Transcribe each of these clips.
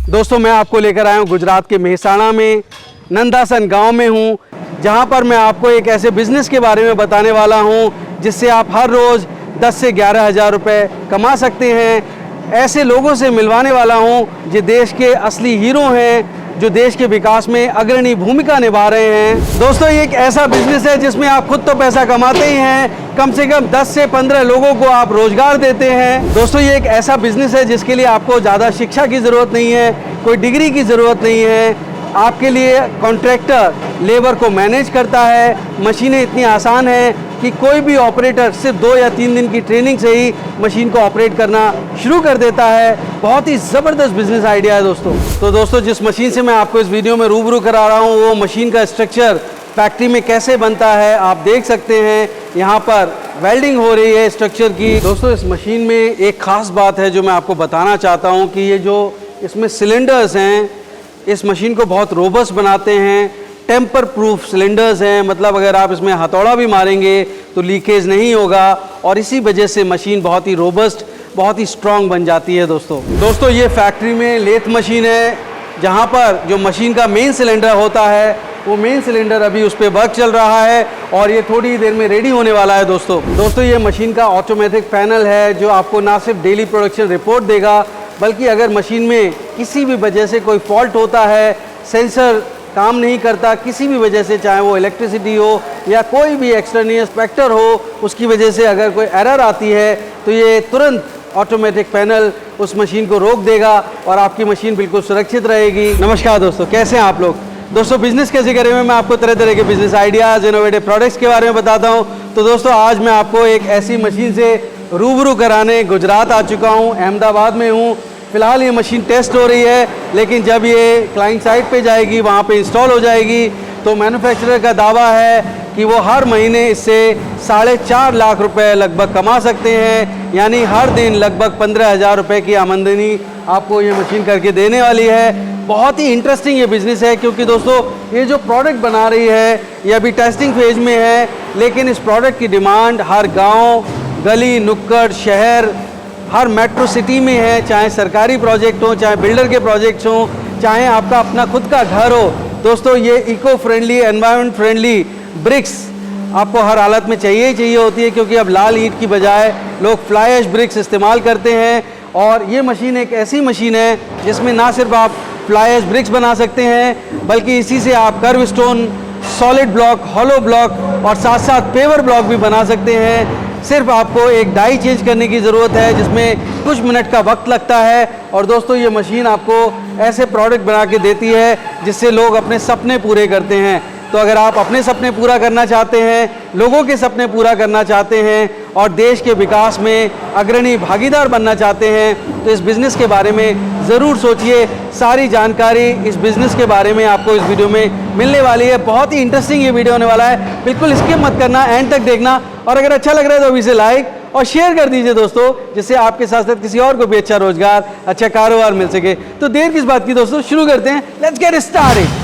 दोस्तों मैं आपको लेकर आया हूँ गुजरात के मेहसाणा में नंदासन गांव में हूँ, जहाँ पर मैं आपको एक ऐसे बिज़नेस के बारे में बताने वाला हूँ जिससे आप हर रोज़ 10 से 11 हज़ार रुपये कमा सकते हैं। ऐसे लोगों से मिलवाने वाला हूँ जो देश के असली हीरो हैं, जो देश के विकास में अग्रणी भूमिका निभा रहे हैं। दोस्तों ये एक ऐसा बिजनेस है जिसमें आप खुद तो पैसा कमाते ही हैं, कम से कम 10 से 15 लोगों को आप रोजगार देते हैं। दोस्तों ये एक ऐसा बिजनेस है जिसके लिए आपको ज़्यादा शिक्षा की ज़रूरत नहीं है, कोई डिग्री की ज़रूरत नहीं है। आपके लिए कॉन्ट्रैक्टर लेबर को मैनेज करता है। मशीनें इतनी आसान हैं कि कोई भी ऑपरेटर सिर्फ 2 या 3 दिन की ट्रेनिंग से ही मशीन को ऑपरेट करना शुरू कर देता है। बहुत ही ज़बरदस्त बिजनेस आइडिया है दोस्तों। तो दोस्तों जिस मशीन से मैं आपको इस वीडियो में रूबरू करा रहा हूँ वो मशीन का स्ट्रक्चर फैक्ट्री में कैसे बनता है आप देख सकते हैं। यहाँ पर वेल्डिंग हो रही है स्ट्रक्चर की। दोस्तों इस मशीन में एक ख़ास बात है जो मैं आपको बताना चाहता हूँ कि ये जो इसमें सिलेंडर्स हैं इस मशीन को बहुत रोबस्ट बनाते हैं। टेम्पर प्रूफ सिलेंडर्स हैं, मतलब अगर आप इसमें हथौड़ा भी मारेंगे तो लीकेज नहीं होगा और इसी वजह से मशीन बहुत ही रोबस्ट, बहुत ही स्ट्रॉन्ग बन जाती है। दोस्तों ये फैक्ट्री में लेथ मशीन है, जहाँ पर जो मशीन का मेन सिलेंडर होता है वो मेन सिलेंडर अभी उस पर वर्क चल रहा है और ये थोड़ी देर में रेडी होने वाला है। दोस्तों ये मशीन का ऑटोमेटिक पैनल है जो आपको ना सिर्फ डेली प्रोडक्शन रिपोर्ट देगा, बल्कि अगर मशीन में किसी भी वजह से कोई फॉल्ट होता है, सेंसर काम नहीं करता किसी भी वजह से, चाहे वो इलेक्ट्रिसिटी हो या कोई भी एक्सटर्नियस फैक्टर हो, उसकी वजह से अगर कोई एरर आती है तो ये तुरंत ऑटोमेटिक पैनल उस मशीन को रोक देगा और आपकी मशीन बिल्कुल सुरक्षित रहेगी। नमस्कार दोस्तों, कैसे हैं आप लोग। दोस्तों बिज़नेस कैसे करें मैं आपको तरह तरह के बिज़नेस आइडियाज़, इनोवेटिव प्रोडक्ट्स के बारे में बताता हूँ। तो दोस्तों आज मैं आपको एक ऐसी मशीन से रूबरू कराने गुजरात आ चुका हूँ, अहमदाबाद में हूँ। फ़िलहाल ये मशीन टेस्ट हो रही है, लेकिन जब ये क्लाइंट साइट पे जाएगी, वहाँ पे इंस्टॉल हो जाएगी, तो मैन्युफैक्चरर का दावा है कि वो हर महीने इससे 4.5 लाख रुपए लगभग कमा सकते हैं। यानी हर दिन लगभग 15,000 रुपये की आमदनी आपको ये मशीन करके देने वाली है। बहुत ही इंटरेस्टिंग ये बिज़नेस है क्योंकि दोस्तों ये जो प्रोडक्ट बना रही है ये अभी टेस्टिंग फेज में है, लेकिन इस प्रोडक्ट की डिमांड हर गाँव, गली, नुक्कड़, शहर, हर मेट्रो सिटी में है। चाहे सरकारी प्रोजेक्ट हो, चाहे बिल्डर के प्रोजेक्ट्स हों, चाहे आपका अपना खुद का घर हो। दोस्तों ये eco friendly, environment friendly bricks आपको हर हालत में चाहिए ही चाहिए होती है, क्योंकि अब लाल ईंट की बजाय लोग फ्लाई ऐश ब्रिक्स इस्तेमाल करते हैं। और ये मशीन एक ऐसी मशीन है जिसमें ना सिर्फ आप फ्लाई ऐश ब्रिक्स बना सकते हैं, बल्कि इसी से आप curve stone, solid block, hollow block और साथ साथ पेवर ब्लॉक भी बना सकते हैं। सिर्फ आपको एक डाई चेंज करने की ज़रूरत है जिसमें कुछ मिनट का वक्त लगता है। और दोस्तों ये मशीन आपको ऐसे प्रोडक्ट बना के देती है जिससे लोग अपने सपने पूरे करते हैं। तो अगर आप अपने सपने पूरा करना चाहते हैं, लोगों के सपने पूरा करना चाहते हैं और देश के विकास में अग्रणी भागीदार बनना चाहते हैं, तो इस बिज़नेस के बारे में ज़रूर सोचिए। सारी जानकारी इस बिज़नेस के बारे में आपको इस वीडियो में मिलने वाली है। बहुत ही इंटरेस्टिंग ये वीडियो होने वाला है, बिल्कुल स्किप मत करना, एंड तक देखना। और अगर अच्छा लग रहा है तो अभी इसे लाइक और शेयर कर दीजिए दोस्तों, जिससे आपके साथ साथ किसी और को भी अच्छा रोजगार, अच्छा कारोबार मिल सके। तो देर किस बात की दोस्तों, शुरू करते हैं। Let's get started.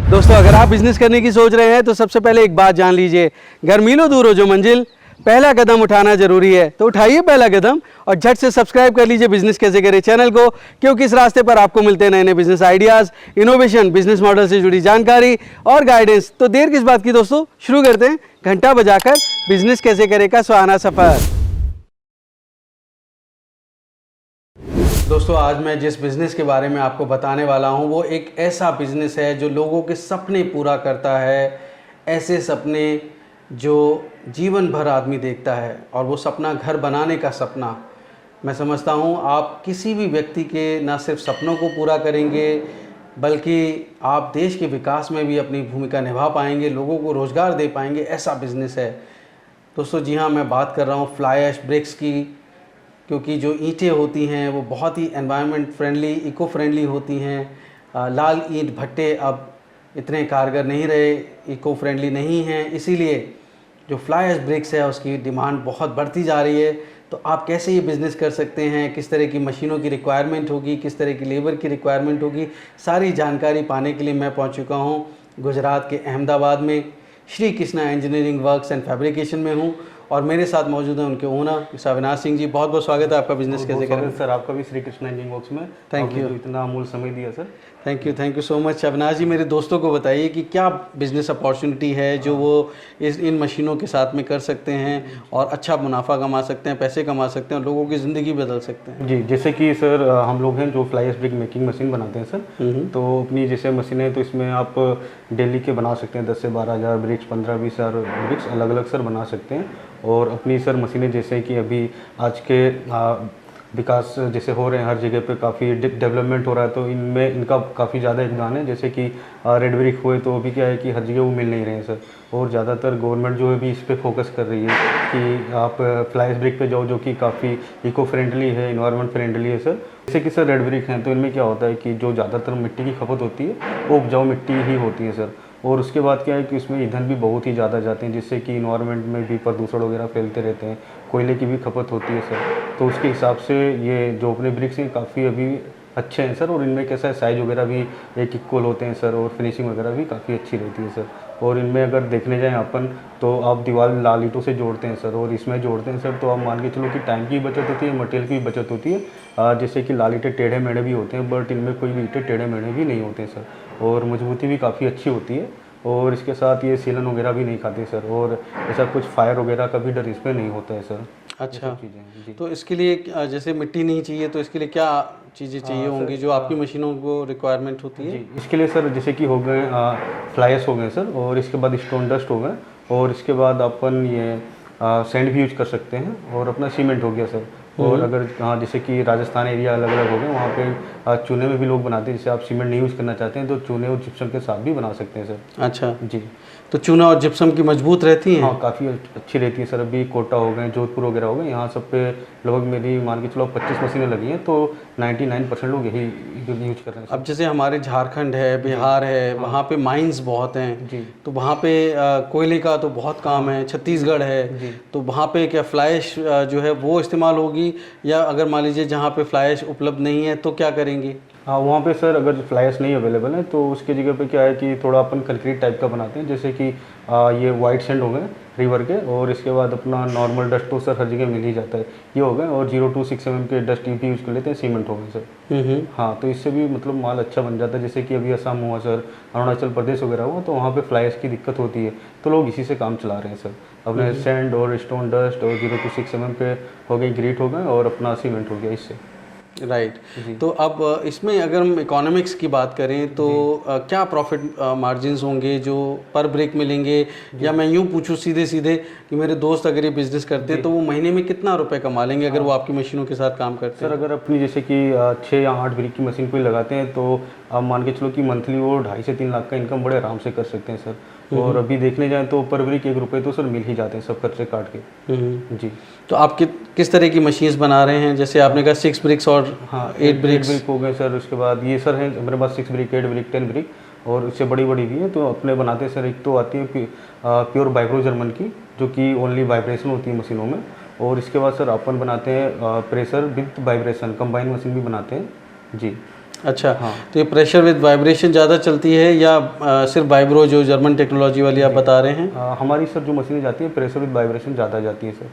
दोस्तों अगर आप बिजनेस करने की सोच रहे हैं तो सबसे पहले एक बात जान लीजिए, घर मीलों दूर हो जो मंजिल, पहला कदम उठाना जरूरी है। तो उठाइए पहला कदम और झट से सब्सक्राइब कर लीजिए बिजनेस कैसे करें चैनल को, क्योंकि इस रास्ते पर आपको मिलते हैं नए नए business ideas, innovation, business model से जुड़ी जानकारी और गाइडेंस। तो देर किस बात की दोस्तों, शुरू करते हैं घंटा बजाकर बिजनेस कैसे करें का सुहाना सफ़र। दोस्तों आज मैं जिस बिज़नेस के बारे में आपको बताने वाला हूं वो एक ऐसा बिज़नेस है जो लोगों के सपने पूरा करता है। ऐसे सपने जो जीवन भर आदमी देखता है, और वो सपना घर बनाने का सपना। मैं समझता हूं आप किसी भी व्यक्ति के न सिर्फ सपनों को पूरा करेंगे, बल्कि आप देश के विकास में भी अपनी भूमिका निभा पाएंगे, लोगों को रोज़गार दे पाएंगे। ऐसा बिज़नेस है दोस्तों। जी हाँ, मैं बात कर रहा हूँ फ्लाई ऐश ब्रिक्स की, क्योंकि जो ईंटें होती हैं वो बहुत ही एनवायरनमेंट फ्रेंडली, इको फ्रेंडली होती हैं। लाल ईंट भट्टे अब इतने कारगर नहीं रहे, इको फ्रेंडली नहीं हैं, इसीलिए जो फ्लाई ऐश ब्रिक्स है उसकी डिमांड बहुत बढ़ती जा रही है। तो आप कैसे ये बिज़नेस कर सकते हैं, किस तरह की मशीनों की रिक्वायरमेंट होगी, किस तरह की लेबर की रिक्वायरमेंट होगी, सारी जानकारी पाने के लिए मैं पहुंच चुका हूं गुजरात के अहमदाबाद में Shri Krishna Engineering works and fabrication में हूं। और मेरे साथ मौजूद हैं उनके ओनर मिस्टर अविनाश सिंह जी। बहुत बहुत स्वागत है आपका। बिजनेस कैसे करें सर? आपका भी श्री कृष्णा इंजीनियरिंग वर्क्स में। थैंक यू, इतना अमूल्य समय दिया sir. Thank you so much. Avinash ji, मेरे दोस्तों को बताइए कि क्या बिज़नेस अपॉर्चुनिटी है जो वो इन मशीनों के साथ में कर सकते हैं और अच्छा मुनाफा कमा सकते हैं, पैसे कमा सकते हैं और लोगों की ज़िंदगी बदल सकते हैं। जी, जैसे कि सर हम लोग हैं जो fly ash brick making machine बनाते हैं सर। तो अपनी जैसे मशीन है तो इसमें आप डेली के बना सकते हैं 10 से 12 हज़ार ब्रिक्स, 15-20 हज़ार ब्रिक्स अलग अलग सर बना सकते हैं। और अपनी सर मशीनें जैसे कि अभी आज के विकास जैसे हो रहे हैं, हर जगह पे काफ़ी डेवलपमेंट हो रहा है, तो इनमें इनका काफ़ी ज़्यादा योगदान है। जैसे कि रेड ब्रिक हुए तो अभी क्या है कि हर जगह वो मिल नहीं रहे हैं सर, और ज़्यादातर गवर्नमेंट जो है भी इस पर फोकस कर रही है कि आप फ्लाई एश ब्रिक पे जाओ, जो कि काफ़ी इको फ्रेंडली है, इन्वायरमेंट फ्रेंडली है सर। जैसे कि सर रेड ब्रिक हैं तो इनमें क्या होता है कि जो ज़्यादातर मिट्टी की खपत होती है वो उपजाऊ मिट्टी ही होती है सर। और उसके बाद क्या है कि इसमें ईंधन भी बहुत ही ज़्यादा जाते हैं, जिससे कि इन्वायरमेंट में भी प्रदूषण वगैरह फैलते रहते हैं, कोयले की भी खपत होती है सर। तो उसके हिसाब से ये जो अपने ब्रिक्स हैं काफ़ी अभी अच्छे हैं सर, और इनमें कैसा है साइज़ वगैरह भी एक इक्वल होते हैं सर, और फिनिशिंग वगैरह भी काफ़ी अच्छी रहती है सर। और इनमें अगर देखने जाएँ अपन तो आप दीवार लाल ईंटों से जोड़ते हैं सर, और इसमें जोड़ते हैं सर तो आप मान के चलो कि टाइम की बचत होती है, मटेरियल की भी बचत होती है। जैसे कि लाल ईंटें टेढ़े मेढ़े भी होते हैं, बट इनमें कोई भी ईंटें टेढ़े मेढ़े भी नहीं होते सर, और मजबूती भी काफ़ी अच्छी होती है। और इसके साथ ये सीलन वगैरह भी नहीं खाते सर, और ऐसा कुछ फायर वगैरह का भी डर इस पर नहीं होता है सर। अच्छा, तो इसके लिए जैसे मिट्टी नहीं चाहिए तो इसके लिए क्या चीज़ें चाहिए होंगी जो आपकी मशीनों को रिक्वायरमेंट होती है? जी, इसके लिए सर जैसे कि हो गए फ्लाई एश हो गए सर, और इसके बाद स्टोन डस्ट हो गए, और इसके बाद अपन ये सैंड भी यूज कर सकते हैं, और अपना सीमेंट हो गया सर। और अगर जैसे कि राजस्थान एरिया अलग अलग हो गए, वहाँ पे चूने में भी लोग बनाते हैं। जैसे आप सीमेंट नहीं यूज़ करना चाहते हैं तो चूने और जिप्सम के साथ भी बना सकते हैं सर। अच्छा जी, तो चूना और जिप्सम की मजबूत रहती हैं? हाँ, काफ़ी अच्छी रहती है सर। अभी कोटा हो गए, जोधपुर वगैरह हो गए, यहाँ सब पे लगभग मेरी मान के चलो 25 मशीनें लगी हैं, तो 99% लोग यही यूज कर रहे हैं। अब जैसे हमारे झारखंड है, बिहार है, वहाँ पे माइंस बहुत हैं जी, तो वहाँ पे कोयले का तो बहुत काम है। छत्तीसगढ़ है तो वहाँ पे क्या फ्लाई ऐश जो है वो इस्तेमाल होगी, या अगर मान लीजिए जहाँ पे फ्लाई ऐश उपलब्ध नहीं है तो क्या करेंगे? हाँ, वहाँ पे सर अगर फ्लाई ऐश नहीं अवेलेबल है तो उसके जगह पे क्या है कि थोड़ा अपन कंक्रीट टाइप का बनाते हैं। जैसे कि ये वाइट सैंड हो गए रिवर के, और इसके बाद अपना नॉर्मल डस्ट तो सर हर जगह मिल ही जाता है, ये हो गए। और 026 mm के डस्ट भी यूज़ कर लेते हैं, सीमेंट हो गए सर। हाँ, तो इससे भी मतलब माल अच्छा बन जाता है। जैसे कि अभी असम हुआ सर, अरुणाचल प्रदेश वगैरह हुआ, तो वहाँ पे फ्लाई ऐश की दिक्कत होती है, तो लोग इसी से काम चला रहे हैं सर। अपने सैंड और स्टोन डस्ट और 026 mm के हो गए, ग्रीट हो गए, और अपना सीमेंट हो गया इससे। राइट। तो अब इसमें अगर हम इकोनॉमिक्स की बात करें तो क्या प्रॉफिट मार्जिन्स होंगे जो पर ब्रेक मिलेंगे, या मैं यूँ पूछूं सीधे सीधे कि मेरे दोस्त अगर ये बिज़नेस करते हैं तो वो महीने में कितना रुपए कमा लेंगे अगर वो आपकी मशीनों के साथ काम करते हैं? सर अगर अपनी जैसे कि 6 या 8 ब्रिक की मशीन कोई लगाते हैं तो आप मान के चलो कि मंथली वो 2.5 से 3 लाख का इनकम बड़े आराम से कर सकते हैं सर। और अभी देखने जाएँ तो पर ब्रिक 1 रुपये तो सर मिल ही जाते हैं सब खर्चे काट के। जी, तो आप किस तरह की मशीन्स बना रहे हैं? जैसे आपने कहा 6 ब्रिक्स और 8 ब्रिक्स हो गए सर। उसके बाद ये सर है मेरे पास 6 ब्रिक, 8 ब्रिक, 10 ब्रिक, और उससे बड़ी बड़ी भी है। तो अपने बनाते हैं सर, एक तो आती है प्योर वाइब्रो जर्मन की, जो कि ओनली वाइब्रेशन होती है मशीनों में। और इसके बाद सर अपन बनाते हैं pressure with vibration combine machine भी बनाते हैं। जी, अच्छा, हाँ। तो ये प्रेशर विद वाइब्रेशन ज़्यादा चलती है या सिर्फ वाइब्रो जो जर्मन टेक्नोलॉजी वाली आप बता रहे हैं? हमारी सर जो मशीनें जाती हैं प्रेशर विद वाइब्रेशन ज़्यादा जाती है सर।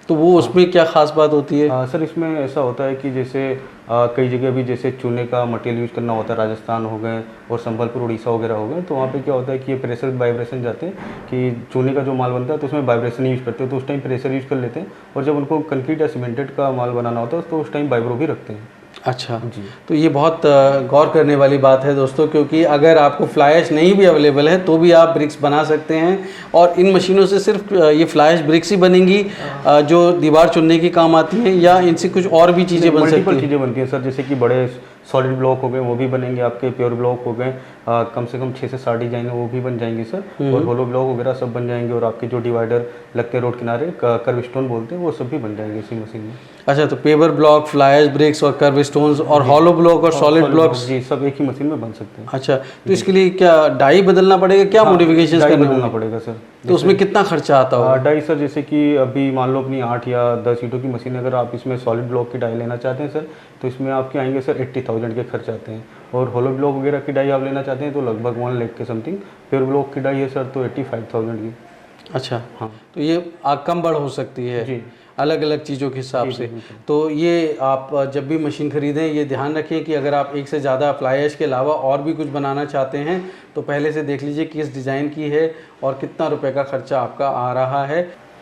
तो वो उसमें क्या ख़ास बात होती है? सर इसमें ऐसा होता है कि जैसे कई जगह भी जैसे चूने का मटेरियल यूज़ करना होता है, राजस्थान हो गए और संबलपुर उड़ीसा वगैरह हो गए, तो वहाँ पे क्या होता है कि ये प्रेशर विद वाइब्रेशन जाते हैं कि चूने का जो माल बनता है तो उसमें वाइब्रेशन यूज़ करते हैं, तो उस टाइम प्रेशर यूज़ कर लेते हैं। और जब उनको कंक्रीट या सीमेंटेड का माल बनाना होता है तो उस टाइम वाइब्रो भी रखते हैं। अच्छा जी, तो ये बहुत गौर करने वाली बात है दोस्तों, क्योंकि अगर आपको फ्लाई ऐश नहीं भी अवेलेबल है तो भी आप ब्रिक्स बना सकते हैं। और इन मशीनों से सिर्फ ये फ्लाई ऐश ब्रिक्स ही बनेंगी जो दीवार चुनने के काम आती हैं, या इनसे कुछ और भी चीज़ें बन सकती हैं? मल्टीपल चीज़ें बनती हैं सर, जैसे कि बड़े सॉलिड ब्लॉक हो गए वो भी बनेंगे, आपके प्योर ब्लॉक हो गए कम से कम 6 से 7 डिजाइन वो भी बन जाएंगे सर। और होलो ब्लॉक वगैरह सब बन जाएंगे, और आपके जो डिवाइडर लगते हैं रोड किनारे कर्व स्टोन बोलते हैं, वो सब भी बन जाएंगे इसी मशीन में। अच्छा, तो paver block, fly ash bricks और कर्व स्टोन्स और हॉलो ब्लॉक और सॉलिड ब्लॉक्स, जी, सब एक ही मशीन में बन सकते हैं। अच्छा, तो इसके लिए क्या डाई बदलना पड़ेगा, क्या मॉडिफिकेशंस करना पड़ेगा सर? तो उसमें कितना खर्चा आता होगा? डाई सर जैसे कि अभी मान लो अपनी 8 या 10 ईंटों की मशीन, अगर आप इसमें सॉलिड ब्लॉक की डाई लेना चाहते हैं सर तो इसमें आपके आएंगे सर 80,000 के खर्च आते हैं। और होलो ब्लॉक वगैरह की डाई आप लेना चाहते हैं तो लगभग 1 लाख के समथिंग। प्योर ब्लॉक की डाई है सर तो 85,000 की। अच्छा, हाँ तो ये कम बढ़ हो सकती है जी। अलग अलग चीज़ों के हिसाब से। तो ये आप जब भी मशीन ख़रीदें ये ध्यान रखें कि अगर आप एक से ज़्यादा फ्लाई ऐश के अलावा और भी कुछ बनाना चाहते हैं तो पहले से देख लीजिए किस डिज़ाइन की है और कितना रुपए का खर्चा आपका आ रहा है।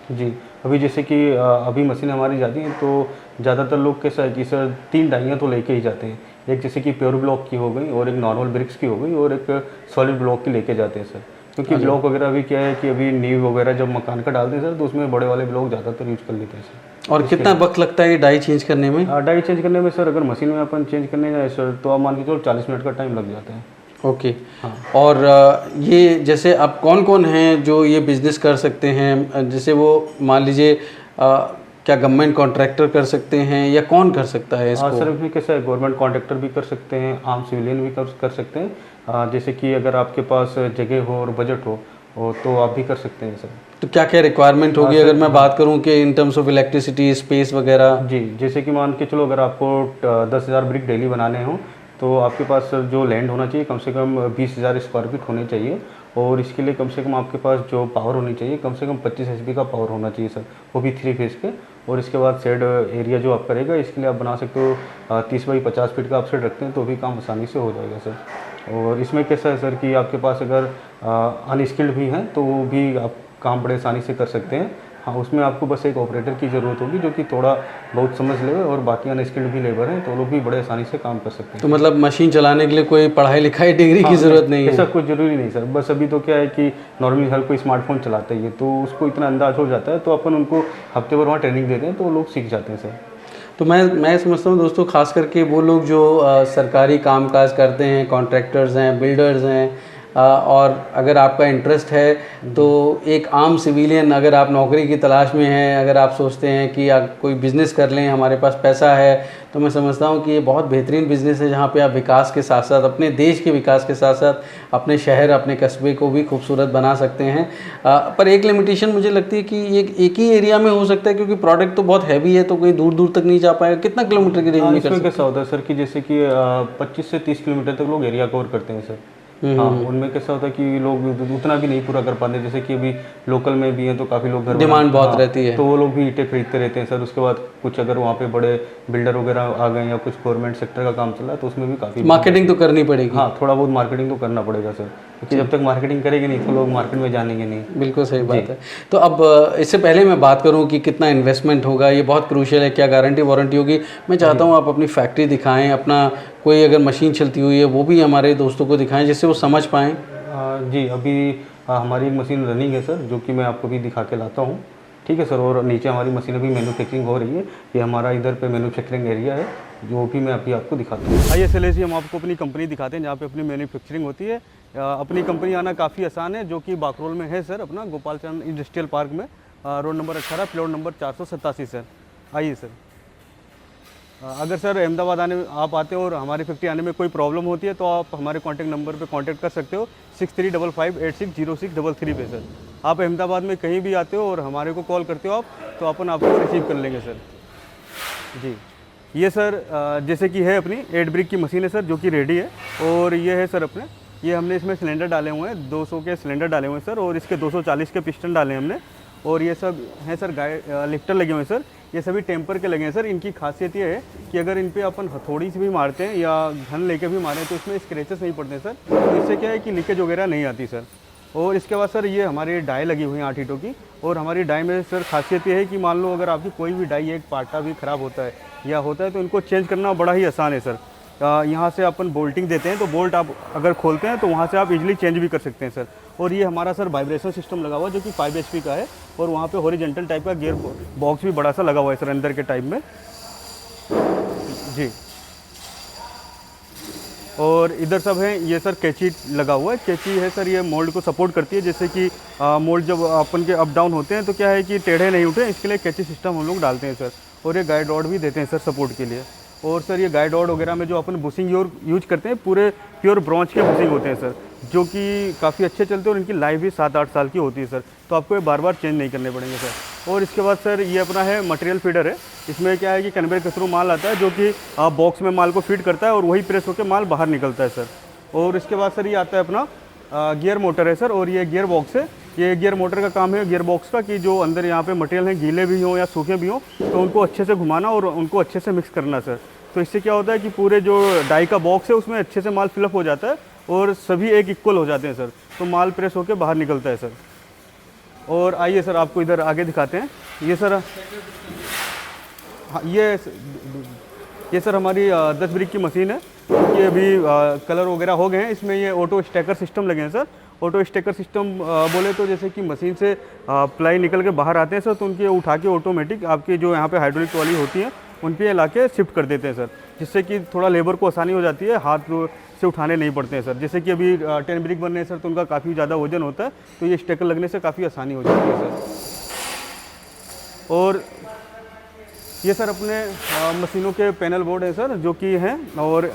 जी, अभी जैसे कि अभी मशीन हमारी जाती हैं तो ज़्यादातर लोग कैसा है कि सर 3 डाइयाँ तो लेके ही जाते हैं। एक जैसे कि प्योर ब्लॉक की हो गई और एक नॉर्मल ब्रिक्स की हो गई और एक सॉलिड ब्लॉक की लेके जाते हैं सर। क्योंकि ब्लॉक वगैरह अभी क्या है कि अभी नींव वगैरह जब मकान का डालते हैं सर तो उसमें बड़े वाले ब्लॉक ज़्यादातर यूज़ कर लेते हैं सर। और कितना वक्त लगता है ये डाई चेंज करने में? डाई चेंज करने में सर अगर मशीन में अपन चेंज करने जाए सर तो आप मान के चलो 40 मिनट का टाइम लग जाता है। ओके। और ये जैसे अब कौन कौन हैं जो ये बिज़नेस कर सकते हैं? जैसे वो मान लीजिए क्या गवर्नमेंट कॉन्ट्रैक्टर कर सकते हैं या कौन कर सकता है इसको? सर इसमें कैसा है गवर्नमेंट कॉन्ट्रैक्टर भी कर सकते हैं, आम सिविलियन भी कर सकते हैं। जैसे कि अगर आपके पास जगह हो और बजट हो तो आप भी कर सकते हैं सर। तो क्या क्या रिक्वायरमेंट होगी अगर मैं बात करूं कि in terms of electricity, space वगैरह? जी, जैसे कि मान के चलो अगर आपको 10,000 ब्रिक डेली बनाने हो तो आपके पास सर जो लैंड होना चाहिए कम से कम 20,000 स्क्वायर फीट होने चाहिए और इसके लिए कम से कम आपके पास जो पावर होनी चाहिए कम से कम 25 HP का पावर होना चाहिए सर, वो भी 3 फेज़ के। और इसके बाद शेड एरिया जो आप करेगा इसके लिए आप बना सकते हो 30 बाई 50 फीट का आप शेड रखते हैं तो भी काम आसानी से हो जाएगा सर। और इसमें कैसा है सर कि आपके पास अगर अनस्किल्ड भी हैं तो वो भी आप काम बड़े आसानी से कर सकते हैं। हाँ, उसमें आपको बस एक ऑपरेटर की ज़रूरत होगी जो कि थोड़ा बहुत समझ ले और बाकी अनस्किल्ड भी लेबर हैं तो लोग भी बड़े आसानी से काम कर सकते हैं। तो मतलब मशीन चलाने के लिए कोई पढ़ाई लिखाई डिग्री की ज़रूरत नहीं है? ऐसा कुछ ज़रूरी नहीं सर, बस अभी तो क्या है कि नॉर्मली हर कोई स्मार्टफोन चलाता ही है तो उसको इतना अंदाज हो जाता है तो अपन उनको हफ्ते भर वहाँ ट्रेनिंग देते हैं तो वो लोग सीख जाते हैं सर। तो मैं समझता हूँ दोस्तों, खास करके वो लोग जो सरकारी कामकाज करते हैं, कॉन्ट्रैक्टर्स हैं, बिल्डर्स हैं, और अगर आपका इंटरेस्ट है तो एक आम सिविलियन अगर आप नौकरी की तलाश में हैं, अगर आप सोचते हैं कि आप कोई बिज़नेस कर लें, हमारे पास पैसा है, तो मैं समझता हूँ कि ये बहुत बेहतरीन बिज़नेस है जहाँ पे आप विकास के साथ साथ अपने देश के विकास के साथ साथ अपने शहर, अपने कस्बे को भी खूबसूरत बना सकते हैं। पर एक लिमिटेशन मुझे लगती है कि ये एक ही एरिया में हो सकता है क्योंकि प्रोडक्ट तो बहुत हैवी है तो कोई दूर दूर तक नहीं जा पाएगा। कितना किलोमीटर की रेंज में कर सकते हैं? कैसा होता है सर कि जैसे कि 25 से 30 किलोमीटर तक लोग एरिया कवर करते हैं सर। हाँ, उनमें कैसा होता है कि लोग उतना भी नहीं पूरा कर पाते, जैसे कि अभी लोकल में भी हैं तो काफ़ी लोग घर डिमांड बहुत रहती है तो वो लोग भी ईंटें खरीदते रहते हैं सर। उसके बाद कुछ अगर वहाँ पे बड़े बिल्डर वगैरह आ गए या कुछ गवर्नमेंट सेक्टर का काम चल रहा है तो उसमें भी काफ़ी मार्केटिंग तो करनी पड़ेगी। हाँ, थोड़ा बहुत मार्केटिंग तो करना पड़ेगा सर, क्योंकि जब तक मार्केटिंग करेंगे नहीं तो लोग मार्केट में जानेंगे नहीं। बिल्कुल सही बात है। तो अब इससे पहले मैं बात करूं कि कितना इन्वेस्टमेंट होगा, ये बहुत क्रूशियल है, क्या गारंटी वारंटी होगी। मैं चाहता हूं आप अपनी फैक्ट्री दिखाएं, अपना कोई अगर मशीन चलती हुई है वो भी हमारे दोस्तों को दिखाएं जिससे वो समझ पाएँ। जी, अभी हमारी एक मशीन रनिंग है सर जो कि मैं आपको भी दिखा के लाता हूँ, ठीक है सर। और नीचे हमारी मशीन अभी मैन्युफैक्चरिंग हो रही है, ये हमारा इधर पे मैन्युफैक्चरिंग एरिया है जो भी मैं अभी आपको दिखाता हूँ। आइए चलिए हम आपको अपनी कंपनी दिखाते हैं जहाँ पे अपनी मैन्युफैक्चरिंग होती है। अपनी कंपनी आना काफ़ी आसान है, जो कि बाकरोल में है सर, अपना गोपाल चंद इंडस्ट्रियल पार्क में, road number 18, plot number 487 sir. आइए सर। अगर सर अहमदाबाद आप आते हो और हमारी फैक्ट्री आने में कोई प्रॉब्लम होती है तो आप हमारे कॉन्टैक्ट नंबर पे कांटेक्ट कर सकते हो 6355860633 पे सर। आप अहमदाबाद में कहीं भी आते हो और हमारे को कॉल करते हो आप तो अपन आपको रिसीव कर लेंगे सर। जी, ये सर जैसे कि है अपनी 8 ब्रिक की मशीन है सर जो कि रेडी है। और ये है सर अपने, ये हमने इसमें सिलेंडर डाले हुए हैं, 200 के सिलेंडर डाले हुए हैं सर और इसके 240 के पिस्टन डाले हैं हमने। और ये सब हैं सर लिफ्टर लगे हुए हैं सर, ये सभी टेम्पर के लगे हैं सर। इनकी खासियत ये है कि अगर इन पे अपन हथौड़ी से भी मारते हैं या घन लेके भी मारें तो इसमें स्क्रैचेस नहीं पड़ते सर, तो इससे क्या है कि लीकेज वगैरह नहीं आती सर। और इसके बाद सर ये हमारी डाई लगी हुई है 8 ईंटों की। और हमारी डाई में सर खासियत ये है कि मान लो अगर आपकी कोई भी डाई एक पार्टा भी ख़राब होता है या होता है तो इनको चेंज करना बड़ा ही आसान है सर। यहाँ से अपन बोल्टिंग देते हैं तो बोल्ट आप अगर खोलते हैं तो वहाँ से आप इजीली चेंज भी कर सकते हैं सर। और ये हमारा सर वाइब्रेशन सिस्टम लगा हुआ है जो कि 5 HP का है और वहाँ पे हॉरिजॉन्टल टाइप का गियर बॉक्स भी बड़ा सा लगा हुआ है सर अंदर के टाइप में। जी, और इधर सब है ये सर कैंची लगा हुआ है। कैंची है सर, ये मोल्ड को सपोर्ट करती है, जैसे कि मोल्ड जब अपन के अप डाउन होते हैं तो क्या है कि टेढ़े नहीं उठे, इसके लिए कैंची सिस्टम हम लोग डालते हैं सर। और ये गाइड रॉड भी देते हैं सर सपोर्ट के लिए। और सर ये गाइड रॉड वगैरह में जो अपन बुशिंग यूज करते हैं पूरे प्योर ब्रॉन्ज के बुशिंग होते हैं सर, जो कि काफ़ी अच्छे चलते हैं और इनकी लाइफ भी 7-8 साल की होती है सर, तो आपको ये बार बार चेंज नहीं करने पड़ेंगे सर। और इसके बाद सर ये अपना है मटेरियल फीडर है। इसमें क्या है कि कन्वेयर के थ्रू माल आता है जो कि बॉक्स में माल को फीड करता है और वही प्रेस होकर माल बाहर निकलता है सर। और इसके बाद सर ये आता है अपना गियर मोटर है सर, और ये गियर बॉक्स है। ये गियर मोटर का काम है, गियर बॉक्स का, कि जो अंदर यहाँ पे मटेरियल हैं गीले भी हों या सूखे भी हों तो उनको अच्छे से घुमाना और उनको अच्छे से मिक्स करना सर। तो इससे क्या होता है कि पूरे जो डाई का बॉक्स है उसमें अच्छे से माल फिलअप हो जाता है और सभी एक इक्वल हो जाते हैं सर, तो माल प्रेस होकर बाहर निकलता है सर। और आइए सर आपको इधर आगे दिखाते हैं। ये सर, हाँ ये सर हमारी 10 ब्रिक की मशीन है, क्योंकि अभी कलर वगैरह हो गए हैं। इसमें ये ऑटो स्टैकर सिस्टम लगे हैं सर। ऑटो स्टैकर सिस्टम बोले तो जैसे कि मशीन से प्लाई निकल के बाहर आते हैं सर, तो उनके उठा के ऑटोमेटिक आपके जो यहाँ पे हाइड्रोलिक ट्रॉली होती है उन पे ला के शिफ्ट कर देते हैं सर, जिससे कि थोड़ा लेबर को आसानी हो जाती है, हाथ से उठाने नहीं पड़ते हैं सर। जैसे कि अभी 10 ब्रिक बन रहे हैं सर, तो उनका काफ़ी ज़्यादा वजन होता है, तो ये स्टैकर लगने से काफ़ी आसानी हो जाती है सर। और ये सर अपने मशीनों के पैनल बोर्ड है सर, जो कि हैं, और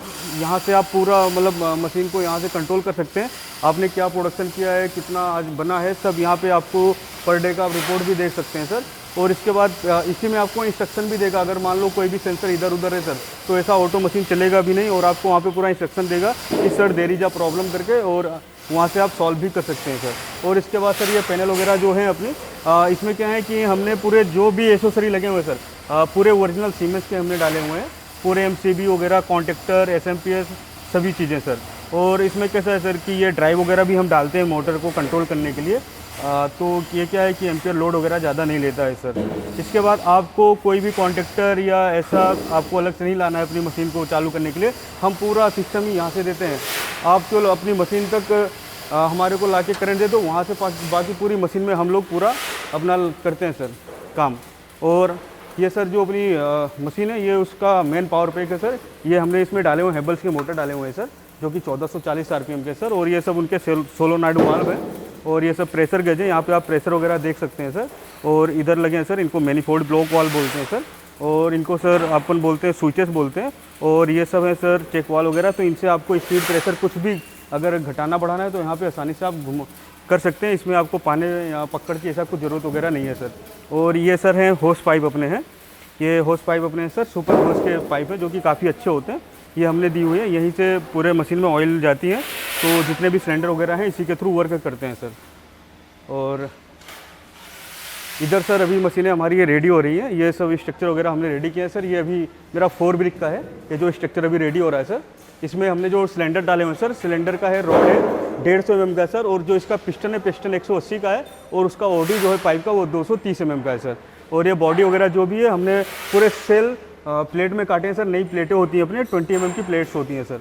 यहाँ से आप पूरा मतलब मशीन को यहाँ से कंट्रोल कर सकते हैं। आपने क्या प्रोडक्शन किया है, कितना आज बना है, सब यहाँ पे आपको पर डे का रिपोर्ट भी देख सकते हैं सर। और इसके बाद इसी में आपको इंस्ट्रक्शन भी देगा। अगर मान लो कोई भी सेंसर इधर उधर है सर, तो ऐसा ऑटो मशीन चलेगा भी नहीं, और आपको वहाँ पे पूरा इंस्ट्रक्शन देगा कि sir there is a problem करके, और वहाँ से आप सॉल्व भी कर सकते हैं सर। और इसके बाद सर ये पैनल वगैरह जो हैं अपनी, इसमें क्या है कि हमने पूरे जो भी एसेसरी लगे हुए हैं सर, पूरे ओरिजिनल सीमेंस के हमने डाले हुए हैं, पूरे MCB वगैरह, कॉन्टेक्टर, SMPS सभी चीज़ें सर। और इसमें कैसा है सर कि ये ड्राइव वगैरह भी हम डालते हैं मोटर को कंट्रोल करने के लिए, तो ये क्या है कि एम्पियर लोड वगैरह ज़्यादा नहीं लेता है सर। इसके बाद आपको कोई भी कॉन्टेक्टर या ऐसा आपको अलग से नहीं लाना है अपनी मशीन को चालू करने के लिए, हम पूरा सिस्टम ही यहाँ से देते हैं। आप जो अपनी मशीन तक हमारे को ला के करंट दे दो, वहाँ से बाकी पूरी मशीन में हम लोग पूरा अपना करते हैं सर काम। और ये सर जो अपनी मशीन है, ये उसका मेन पावर पैक है सर। ये हमने इसमें डाले हुए हेबल्स के मोटर डाले हुए हैं सर, जो कि 1440 RPM के सर। और ये सब उनके सोलोनॉइड वाल्व है, और ये सब प्रेशर गेज है। यहाँ पे आप प्रेशर वगैरह देख सकते हैं सर। और इधर लगे हैं सर, इनको मैनिफोल्ड ब्लॉक वाल्व बोलते हैं सर, और इनको सर अपन बोलते हैं स्विचेस बोलते हैं। और ये सब है सर चेक वाल्व वगैरह, तो इनसे आपको स्पीड प्रेशर कुछ भी अगर घटाना बढ़ाना है तो यहाँ पे आसानी से आप कर सकते हैं। इसमें आपको पाने या पकड़ की ऐसा कुछ ज़रूरत वगैरह नहीं है सर। और ये सर हैं होस पाइप अपने हैं, ये होस पाइप अपने हैं सर, सुपर होस के पाइप हैं, जो कि काफ़ी अच्छे होते हैं। ये हमने दी हुई है, यहीं से पूरे मशीन में ऑयल जाती है, तो जितने भी सिलेंडर वगैरह हैं इसी के थ्रू वर्क करते हैं सर। और इधर सर अभी मशीनें हमारी ये रेडी हो रही हैं, ये सब स्ट्रक्चर वगैरह हमने रेडी किया है सर। ये अभी मेरा 4 ब्रिक का है, ये जो स्ट्रक्चर अभी रेडी हो रहा है सर। इसमें हमने जो सिलेंडर डाले हुए हैं सर, सिलेंडर का है रॉड है 150 mm का सर, और जो इसका पिस्टन है, पिस्टन 180 का है, और उसका ओडी जो है पाइप का वो 230 mm का है सर। और ये बॉडी वगैरह जो भी है हमने पूरे सेल प्लेट में काटे हैं सर। नई प्लेटें होती हैं अपने 20 mm की प्लेट्स होती हैं सर।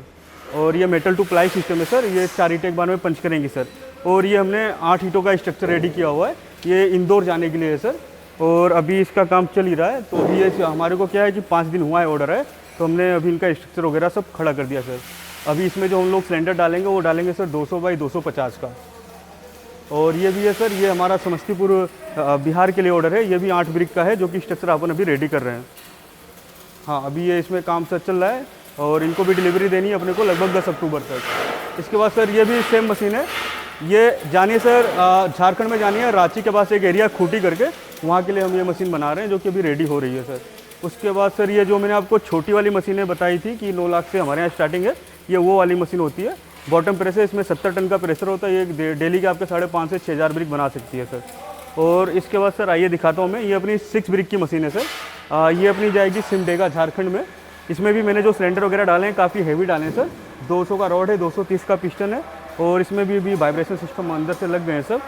और ये मेटल टू प्लाई सिस्टम है सर, ये 4 ईंटें एक बार में पंच करेंगी सर। और ये हमने 8 ईंटों का स्ट्रक्चर रेडी किया हुआ है, ये इंदौर जाने के लिए है सर। और अभी इसका काम चल ही रहा है, तो अभी ये हमारे को क्या है कि 5 दिन हुआ है ऑर्डर है, तो हमने अभी इनका स्ट्रक्चर वगैरह सब खड़ा कर दिया सर। अभी इसमें जो हम लोग सिलेंडर डालेंगे वो डालेंगे सर 200 बाई 250 का। और ये भी है सर, ये हमारा समस्तीपुर बिहार के लिए ऑर्डर है, ये भी 8 ब्रिक का है, जो कि स्ट्रक्चर अपन अभी रेडी कर रहे हैं। हाँ, अभी ये इसमें काम सर चल रहा है, और इनको भी डिलीवरी देनी है अपने को लगभग 10 अक्टूबर तक। इसके बाद सर ये भी सेम मशीन है, ये जानिए सर झारखंड में जानिए, रांची के पास एक एरिया खूंटी करके, वहाँ के लिए हम ये मशीन बना रहे हैं, जो कि अभी रेडी हो रही है सर। उसके बाद सर ये जो मैंने आपको छोटी वाली मशीनें बताई थी कि 9 लाख से हमारे यहाँ स्टार्टिंग है, ये वो वाली मशीन होती है। बॉटम प्रेस है, इसमें 70 टन का प्रेशर होता है, ये डेली के आपके 5.5 से 6,000 ब्रिक बना सकती है सर। और इसके बाद सर आइए दिखाता हूँ मैं, ये अपनी 6 ब्रिक की मशीन है सर। ये अपनी जाएगी सिमडेगा झारखंड में। इसमें भी मैंने जो सिलेंडर वगैरह डाले हैं काफ़ी हैवी डाले हैं सर। 200 का रॉड है, 230 का पिस्टन है, और इसमें भी वाइब्रेशन सिस्टम अंदर से लग गए हैं सब।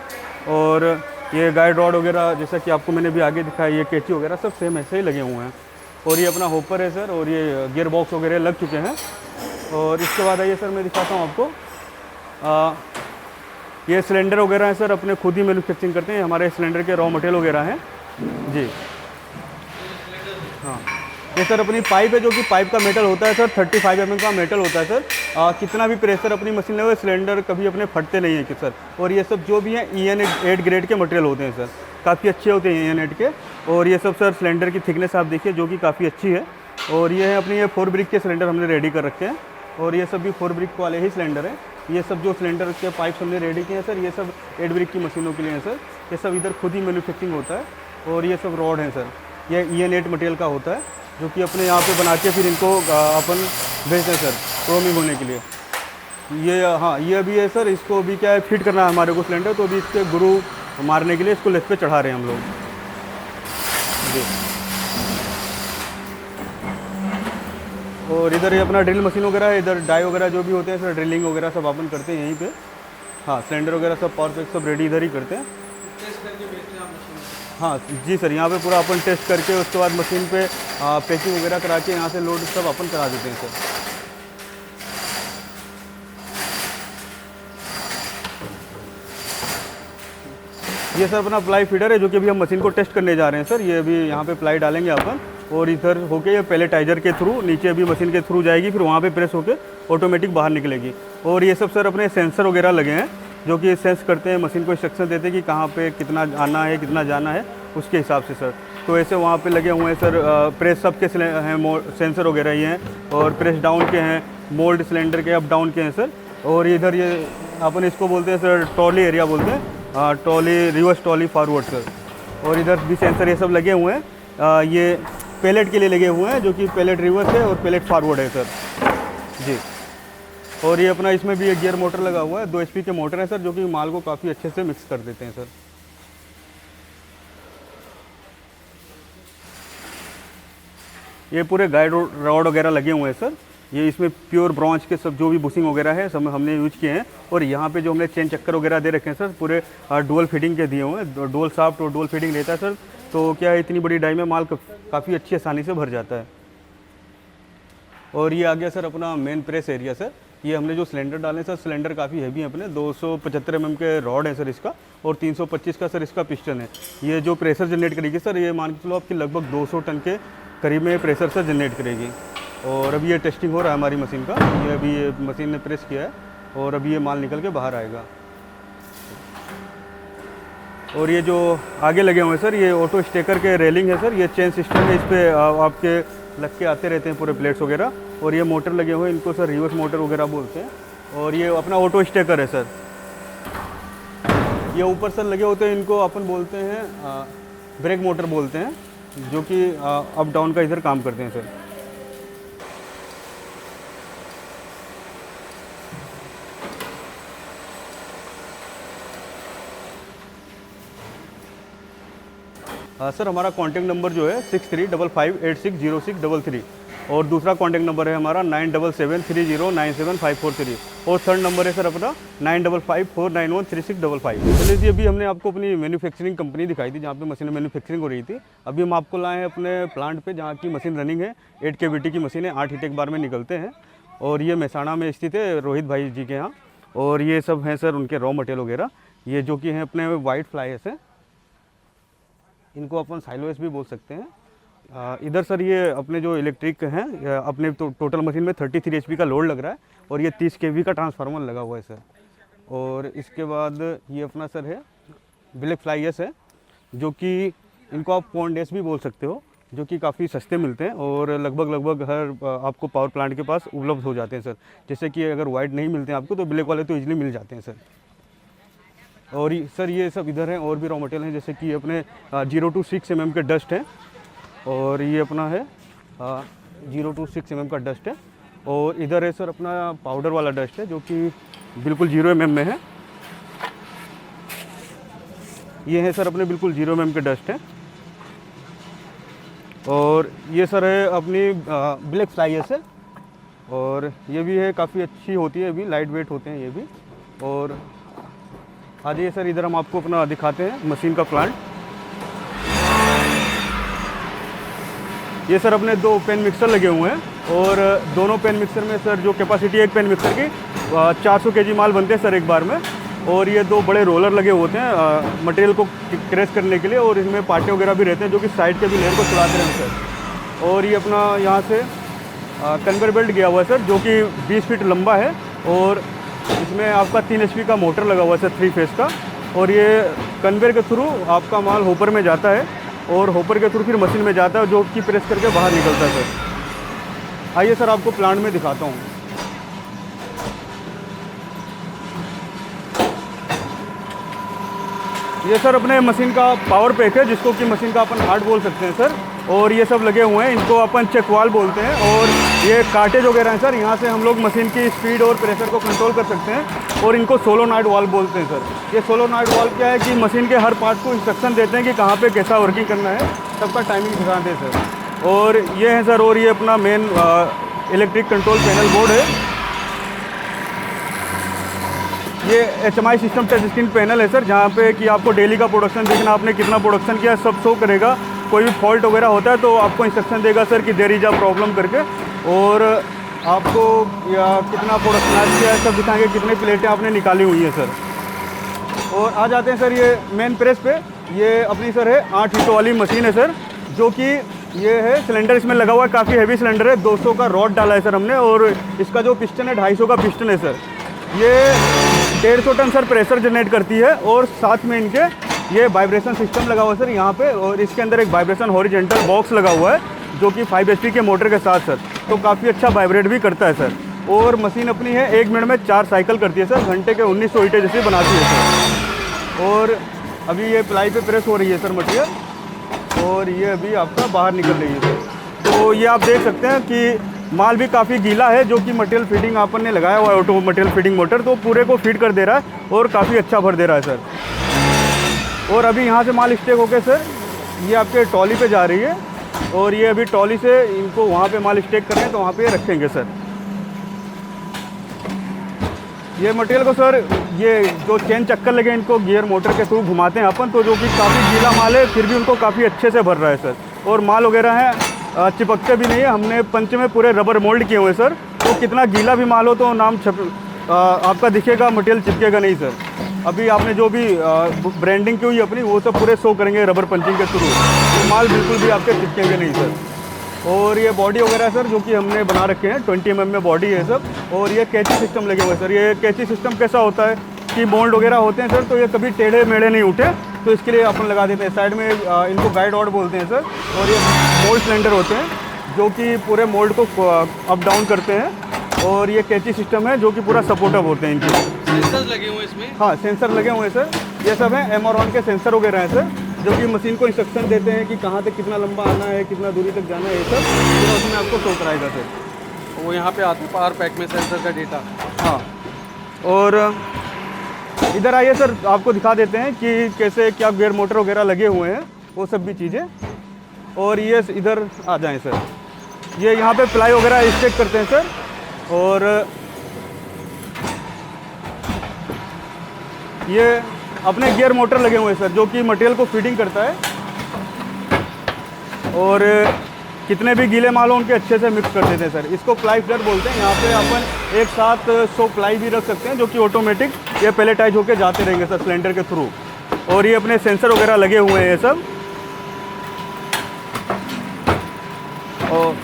और ये गाइड रॉड वगैरह जैसा कि आपको मैंने भी आगे दिखाया, ये कैची वगैरह सब सेम ऐसे ही लगे हुए हैं। और ये अपना होपर है सर, और ये गियर बॉक्स वगैरह लग चुके हैं। और इसके बाद आइए सर मैं दिखाता हूँ आपको, ये सिलेंडर वगैरह हैं सर, अपने खुद ही मैन्युफैक्चरिंग करते हैं, हमारे सिलेंडर के रॉ मटेरियल वगैरह हैं जी। हाँ, ये सर अपनी पाइप है, जो कि पाइप का मेटल होता है सर, 35 mm का मेटल होता है सर। कितना भी प्रेशर अपनी मशीन ले, सिलेंडर कभी अपने फटते नहीं है कि सर। और ये सब जो भी हैं EN8 ग्रेड के मटेरियल होते हैं सर, काफ़ी अच्छे होते हैं EN8 के। और ये सब सर सिलेंडर की थिकनेस आप देखिए, जो कि काफ़ी अच्छी है। और ये है अपनी ये 4 ब्रिक के सिलेंडर हमने रेडी कर रखे हैं, और ये सब भी 4 ब्रिक वाले ही सिलेंडर हैं। ये सब जो सिलेंडर के पाइप्स हमने रेडी किए हैं सर, ये सब 8 ब्रिक की मशीनों के लिए हैं सर। ये सब इधर खुद ही मैन्युफैक्चरिंग होता है। और ये सब रॉड हैं सर, ये EN8 मटेरियल का होता है, जो कि अपने यहाँ पे बना के फिर इनको अपन भेजते हैं सर क्रोमिंग होने के लिए। ये हाँ, ये अभी है सर, इसको अभी क्या है फिट करना है हमारे को सिलेंडर, तो अभी इसके गुरु मारने के लिए इसको लेस पे चढ़ा रहे हैं हम लोग जी। और इधर ये अपना ड्रिल मशीन वगैरह है, इधर डाई वगैरह जो भी होते हैं सर, ड्रिलिंग वगैरह सब अपन करते हैं यहीं पे। हाँ, सिलेंडर वगैरह सब पावर पैक सब रेडी इधर ही करते हैं। हाँ जी सर, यहाँ पे पूरा अपन टेस्ट करके उसके बाद मशीन पे पैकिंग वगैरह करा के यहाँ से लोड सब अपन करा देते हैं सर। ये सर अपना प्लाई फीडर है जो कि अभी हम मशीन को टेस्ट करने जा रहे हैं सर। ये अभी यहाँ पे प्लाई डालेंगे अपन और इधर होके ये पैलेटाइजर के थ्रू नीचे अभी मशीन के थ्रू जाएगी, फिर वहाँ पे प्रेस होके ऑटोमेटिक बाहर निकलेगी। और ये सब सर अपने सेंसर वगैरह लगे हैं जो कि सेंस करते हैं, मशीन को इंस्ट्रक्शन देते हैं कि कहाँ पे कितना आना है, कितना जाना है, उसके हिसाब से सर। तो ऐसे वहाँ पे लगे हुए हैं सर, प्रेस सब के हैं सेंसर वगैरह ही हैं, और प्रेस डाउन के हैं, मोल्ड सिलेंडर के अप डाउन के हैं सर। और इधर ये अपन इसको बोलते हैं सर ट्रॉली एरिया बोलते हैं, trolley reverse trolley forward sir. और इधर भी सेंसर ये सब लगे हुए हैं, ये पैलेट के लिए लगे हुए हैं जो कि पैलेट रिवर्स है और पैलेट फॉरवर्ड है सर जी। और ये अपना इसमें भी एक गियर मोटर लगा हुआ है, 2 HP के मोटर है सर जो कि माल को काफ़ी अच्छे से मिक्स कर देते हैं सर। ये पूरे गाइड रॉड वगैरह लगे हुए हैं सर। ये इसमें प्योर ब्रॉन्ज के सब जो भी बुशिंग वगैरह है सब हमने यूज किए हैं। और यहाँ पे जो हमने चेन चक्कर वगैरह दे रखे हैं सर, पूरे डुअल फिटिंग के दिए हुए हैं, डुअल शाफ्ट और डुअल फिटिंग रहता है सर। तो क्या है, इतनी बड़ी डाई में माल काफ़ी अच्छी आसानी से भर जाता है। और ये आ गया सर अपना मेन प्रेस एरिया सर। ये हमने जो सिलेंडर डाले सर, सिलेंडर काफ़ी हैवी है अपने, 275 mm के रॉड है सर इसका, और 325 का सर इसका पिस्टन है। ये जो प्रेशर जनरेट करेगी सर, ये मान के चलो आपकी लगभग 200 टन के करीब में प्रेशर सर जनरेट करेगी। और अभी ये टेस्टिंग हो रहा है हमारी मशीन का, ये अभी ये मशीन ने प्रेस किया है और अभी ये माल निकल के बाहर आएगा। और ये जो आगे लगे हुए हैं सर, ये ऑटो स्टेकर के रेलिंग है सर, ये चेन सिस्टम है, इस पर आपके लग के आते रहते हैं पूरे प्लेट्स वगैरह। और ये मोटर लगे हुए हैं, इनको सर रिवर्स मोटर वगैरह बोलते हैं। और ये अपना ऑटो स्टेकर है सर। ये ऊपर सर लगे होते हैं, इनको अपन बोलते हैं ब्रेक मोटर बोलते हैं, जो कि अप डाउन का इधर काम करते हैं सर। सर हमारा कॉन्टैक्ट नंबर जो है 6355860633, और दूसरा कॉन्टैक्ट नंबर है हमारा 9773097543, और थर्ड नंबर है सर अपना 9554913655। चलिए जी, अभी हमने आपको अपनी मैन्युफैक्चरिंग कंपनी दिखाई थी जहाँ पे मशीन मैन्युफैक्चरिंग हो रही थी। अभी हम आपको लाए हैं अपने प्लांट पे जहाँ की मशीन रनिंग है। 8 kVT की मशीन है, 8 हीट एक बार में निकलते हैं। और ये मेहसाणा में स्थित है रोहित भाई जी के यहाँ। और ये सब हैं सर उनके रॉ मटेरियल वगैरह, ये जो कि हैं अपने वाइट फ्लाइस है, इनको अपन साइलोएस भी बोल सकते हैं। इधर सर ये अपने जो इलेक्ट्रिक हैं, अपने टोटल मशीन में 33 HP का लोड लग रहा है, और ये 30 kV का ट्रांसफार्मर लगा हुआ है सर। और इसके बाद ये अपना सर है ब्लैक फ्लाइस है, जो कि इनको आप कॉन्डेस भी बोल सकते हो, जो कि काफ़ी सस्ते मिलते हैं और लगभग हर आपको पावर प्लांट के पास उपलब्ध हो जाते हैं सर। जैसे कि अगर वाइट नहीं मिलते हैं आपको तो ब्लैक वाले तो ईजिली मिल जाते हैं सर। और सर ये सब इधर हैं और भी रॉ मटेरियल हैं, जैसे कि अपने 0 to 6 mm के डस्ट हैं, और ये अपना है 0 to 6 mm का डस्ट है। और इधर है सर अपना पाउडर वाला डस्ट है, जो कि बिल्कुल 0 mm में है। ये है सर अपने बिल्कुल 0 mm के डस्ट हैं। और ये सर है अपनी ब्लैक फ्लाइस है, और ये भी है काफ़ी अच्छी होती है, अभी लाइट वेट होते हैं ये भी। और आ जाइए सर, इधर हम आपको अपना दिखाते हैं मशीन का प्लांट। ये सर अपने 2 पेन मिक्सर लगे हुए हैं, और दोनों पेन मिक्सर में सर जो कैपेसिटी है एक पेन मिक्सर की 400 kg माल बनते हैं सर एक बार में। और ये 2 बड़े रोलर लगे होते हैं मटेरियल को क्रेश करने के लिए, और इसमें पार्टे वगैरह भी रहते हैं जो कि साइड के भी लेयर को चलाते हैं सर। और ये अपना यहाँ से कन्वेयर बेल्ट गया हुआ है सर, जो कि 20 फीट लंबा है, और इसमें आपका 3 HP का मोटर लगा हुआ है सर 3 फेस का। और ये कन्वेयर के थ्रू आपका माल होपर में जाता है, और होपर के थ्रू फिर मशीन में जाता है, जो कि प्रेस करके बाहर निकलता है सर। आइए सर आपको प्लांट में दिखाता हूँ। ये सर अपने मशीन का पावर पैक है, जिसको कि मशीन का अपन हार्ट बोल सकते हैं सर। और ये सब लगे हुए हैं, इनको अपन चेक वाल बोलते हैं। और ये कार्टेज वगैरह हैं सर, यहाँ से हम लोग मशीन की स्पीड और प्रेशर को कंट्रोल कर सकते हैं। और इनको सोलोनॉइड वाल्व बोलते हैं सर। ये सोलोनॉइड वाल्व क्या है कि मशीन के हर पार्ट को इंस्ट्रक्शन देते हैं कि कहाँ पे कैसा वर्किंग करना है, सबका टाइमिंग दिखाते हैं सर। और ये है सर, और ये अपना main electric control panel board है। ये HMI system touch screen panel है सर, जहाँ पे कि आपको डेली का प्रोडक्शन देखना, आपने कितना प्रोडक्शन किया सब शो करेगा। कोई भी फॉल्ट वगैरह होता है तो आपको इंस्ट्रक्शन देगा सर कि देयर इज अ प्रॉब्लम करके, और आपको या कितना प्रोडक्शन आज किया है सब दिखाएंगे, कितने प्लेटें आपने निकाली हुई है सर। और आ जाते हैं सर ये मेन प्रेस पे। ये अपनी सर है 8 हीटों वाली मशीन है सर, जो कि ये है सिलेंडर इसमें लगा हुआ है, काफ़ी हैवी सिलेंडर है। 200 का रॉड डाला है सर हमने, और इसका जो पिस्टन है 250 का पिस्टन है सर। ये 150 टन सर प्रेशर जनरेट करती है, और साथ में इनके ये वाइब्रेशन सिस्टम लगा हुआ है सर यहाँ पे, और इसके अंदर एक वाइब्रेशन हॉरिजॉन्टल बॉक्स लगा हुआ है जो कि 5 HP के मोटर के साथ सर, तो काफ़ी अच्छा वाइब्रेट भी करता है सर। और मशीन अपनी है 1 मिनट में 4 साइकिल करती है सर, घंटे के 1900 ईंटें जैसे बनाती है सर। और अभी ये प्लाई पे प्रेस हो रही है सर मटीरियल, और ये अभी आपका बाहर निकल रही है सर। तो ये आप देख सकते हैं कि माल भी काफ़ी गीला है, जो कि मटेरियल फीडिंग अपन ने लगाया हुआ है, ऑटो मटेरियल फीडिंग मोटर, तो पूरे को फीड कर दे रहा है और काफ़ी अच्छा भर दे रहा है सर। और अभी यहाँ से माल स्टेक होकर सर ये आपके ट्रॉली पे जा रही है, और ये अभी ट्रॉली से इनको वहाँ पे माल स्टेक कर रहे हैं, तो वहाँ पे रखेंगे सर। ये मटेरियल को सर, ये जो चेन चक्कर लगे इनको गियर मोटर के थ्रू घुमाते हैं अपन, तो जो कि काफ़ी गीला माल है फिर भी उनको काफ़ी अच्छे से भर रहा है सर। और माल वगैरह है चिपकते भी नहीं है, हमने पंच में पूरे रबर मोल्ड किए हुए हैं सर, तो कितना गीला भी माल हो तो नाम आपका दिखेगा, मटेरियल चिपकेगा नहीं सर। अभी आपने जो भी ब्रांडिंग की हुई अपनी वो सब पूरे शो करेंगे रबर पंचिंग के थ्रू, तो माल बिल्कुल भी आपके चिपकेंगे नहीं सर। और ये बॉडी वगैरह सर जो कि हमने बना रखे हैं, 20 mm में बॉडी है सब। और ये कैची सिस्टम लगे हुए सर। ये कैची सिस्टम कैसा होता है कि मोल्ड वगैरह होते हैं सर, तो ये कभी टेढ़े मेढ़े नहीं उठे, तो इसके लिए अपन लगा देते हैं साइड में। इनको गाइड रॉड बोलते हैं सर। और ये मोल्ड सिलेंडर होते हैं जो कि पूरे मोल्ड को अप डाउन करते हैं। और ये कैची सिस्टम है जो कि पूरा सपोर्टिव होते हैं। इनके सेंसर्स लगे हुए हैं इसमें। हाँ, सेंसर लगे हुए हैं सर। ये सब है एमआरऑन के सेंसर वगैरह हैं सर, जो कि मशीन को इंस्ट्रक्शन देते हैं कि कहाँ तक कितना लंबा आना है, कितना दूरी तक जाना है, ये सब पूरा उसमें आपको शो कराएगा सर। वो यहाँ पे आते हैं पावर पैक में सेंसर का डेटा। हाँ, और इधर आइए सर, आपको दिखा देते हैं कि कैसे क्या गियर मोटर वगैरह लगे हुए हैं, वो सब भी चीज़ें। और ये इधर आ जाएँ सर, ये यहाँ पे प्लाई वगैरह स्टेक करते हैं सर। और ये अपने गियर मोटर लगे हुए हैं सर, जो कि मटेरियल को फीडिंग करता है। और कितने भी गीले माल हो उनके अच्छे से मिक्स कर देते हैं सर। इसको प्लाई फिलर बोलते हैं। यहाँ पे अपन एक साथ 100 प्लाई भी रख सकते हैं, जो कि ऑटोमेटिक ये पैलेटाइज होके जाते रहेंगे सर सिलेंडर के थ्रू। और ये अपने सेंसर वगैरह लगे हुए हैं ये सब। और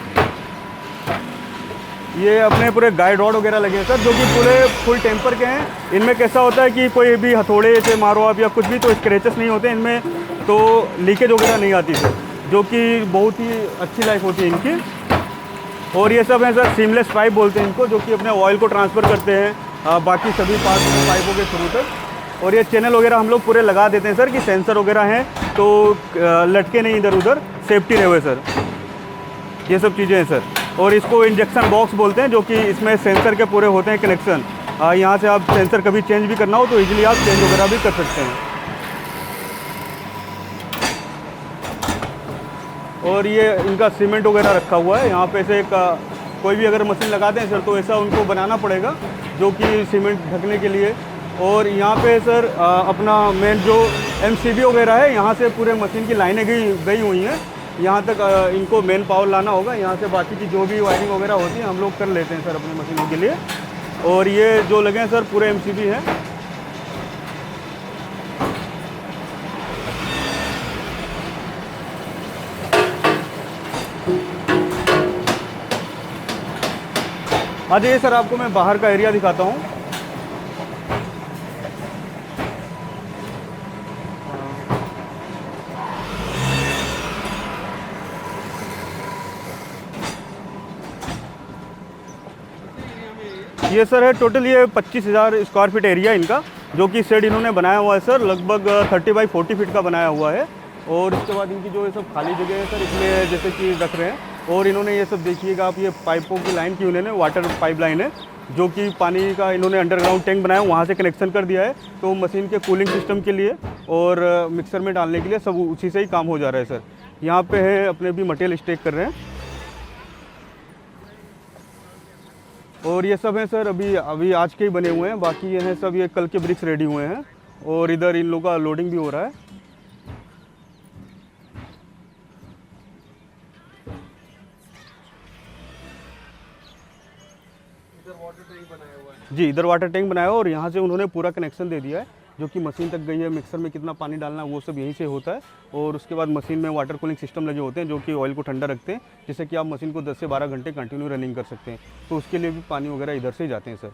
ये अपने पूरे गाइड रॉड वगैरह लगे हैं सर, जो कि पूरे फुल टेम्पर के हैं। इनमें कैसा होता है कि कोई भी हथौड़े से मारो आप या कुछ भी तो स्क्रैचेस नहीं होते इनमें, तो लीकेज वगैरह नहीं आती सर, जो कि बहुत ही अच्छी लाइफ होती है इनकी। और ये सब हैं सर सीमलेस पाइप बोलते हैं इनको, जो कि अपने ऑयल को ट्रांसफ़र करते हैं बाकी सभी पाइपों के थ्रू तक। और ये चैनल वगैरह हम लोग पूरे लगा देते हैं सर कि सेंसर वगैरह हैं तो लटके नहीं इधर उधर, सेफ्टी रहे हुए सर। ये सब चीज़ें हैं सर। और इसको इंजेक्शन बॉक्स बोलते हैं, जो कि इसमें सेंसर के पूरे होते हैं कनेक्शन। यहाँ से आप सेंसर कभी चेंज भी करना हो तो इजीली आप चेंज वगैरह भी कर सकते हैं। और ये इनका सीमेंट वगैरह रखा हुआ है यहाँ पे। से कोई भी अगर मशीन लगाते हैं सर तो ऐसा उनको बनाना पड़ेगा, जो कि सीमेंट ढकने के लिए। और यहाँ पे सर अपना मेन जो MCB वगैरह है, यहाँ से पूरे मशीन की लाइनें गई हुई हैं। यहाँ तक इनको मेन पावर लाना होगा। यहाँ से बाकी की जो भी वायरिंग वगैरह होती है हम लोग कर लेते हैं सर अपनी मशीनों के लिए। और ये जो लगे हैं सर पूरे MCB हैं। आ जाइए सर, आपको मैं बाहर का एरिया दिखाता हूँ। ये सर है टोटल ये 25,000 स्क्वायर फीट एरिया इनका, जो कि शेड इन्होंने बनाया हुआ है सर। लगभग 30 बाई 40 फीट का बनाया हुआ है। और इसके बाद इनकी जो ये सब खाली जगह है सर, इसमें जैसे कि रख रहे हैं। और इन्होंने ये सब देखिएगा आप, ये पाइपों की लाइन की उन्होंने वाटर पाइप लाइन है, जो कि पानी का इन्होंने अंडरग्राउंड टैंक बनाया, वहाँ से कनेक्शन कर दिया है। तो मशीन के कूलिंग सिस्टम के लिए और मिक्सर में डालने के लिए सब उसी से ही काम हो जा रहा है सर। यहाँ पे है अपने भी मटेरियल स्टेक कर रहे हैं। और ये सब हैं सर अभी आज के ही बने हुए हैं, बाकी ये हैं सब ये कल के ब्रिक्स रेडी हुए हैं। और इधर इन लोगों का लोडिंग भी हो रहा है। जी, इधर वाटर टैंक बनाया हुआ है और यहाँ से उन्होंने पूरा कनेक्शन दे दिया है, जो कि मशीन तक गई है। मिक्सर में कितना पानी डालना है वो सब यहीं से होता है। और उसके बाद मशीन में वाटर कूलिंग सिस्टम लगे होते हैं, जो कि ऑयल को ठंडा रखते हैं, जिससे कि आप मशीन को 10 से 12 घंटे कंटिन्यू रनिंग कर सकते हैं। तो उसके लिए भी पानी वगैरह इधर से ही जाते हैं सर।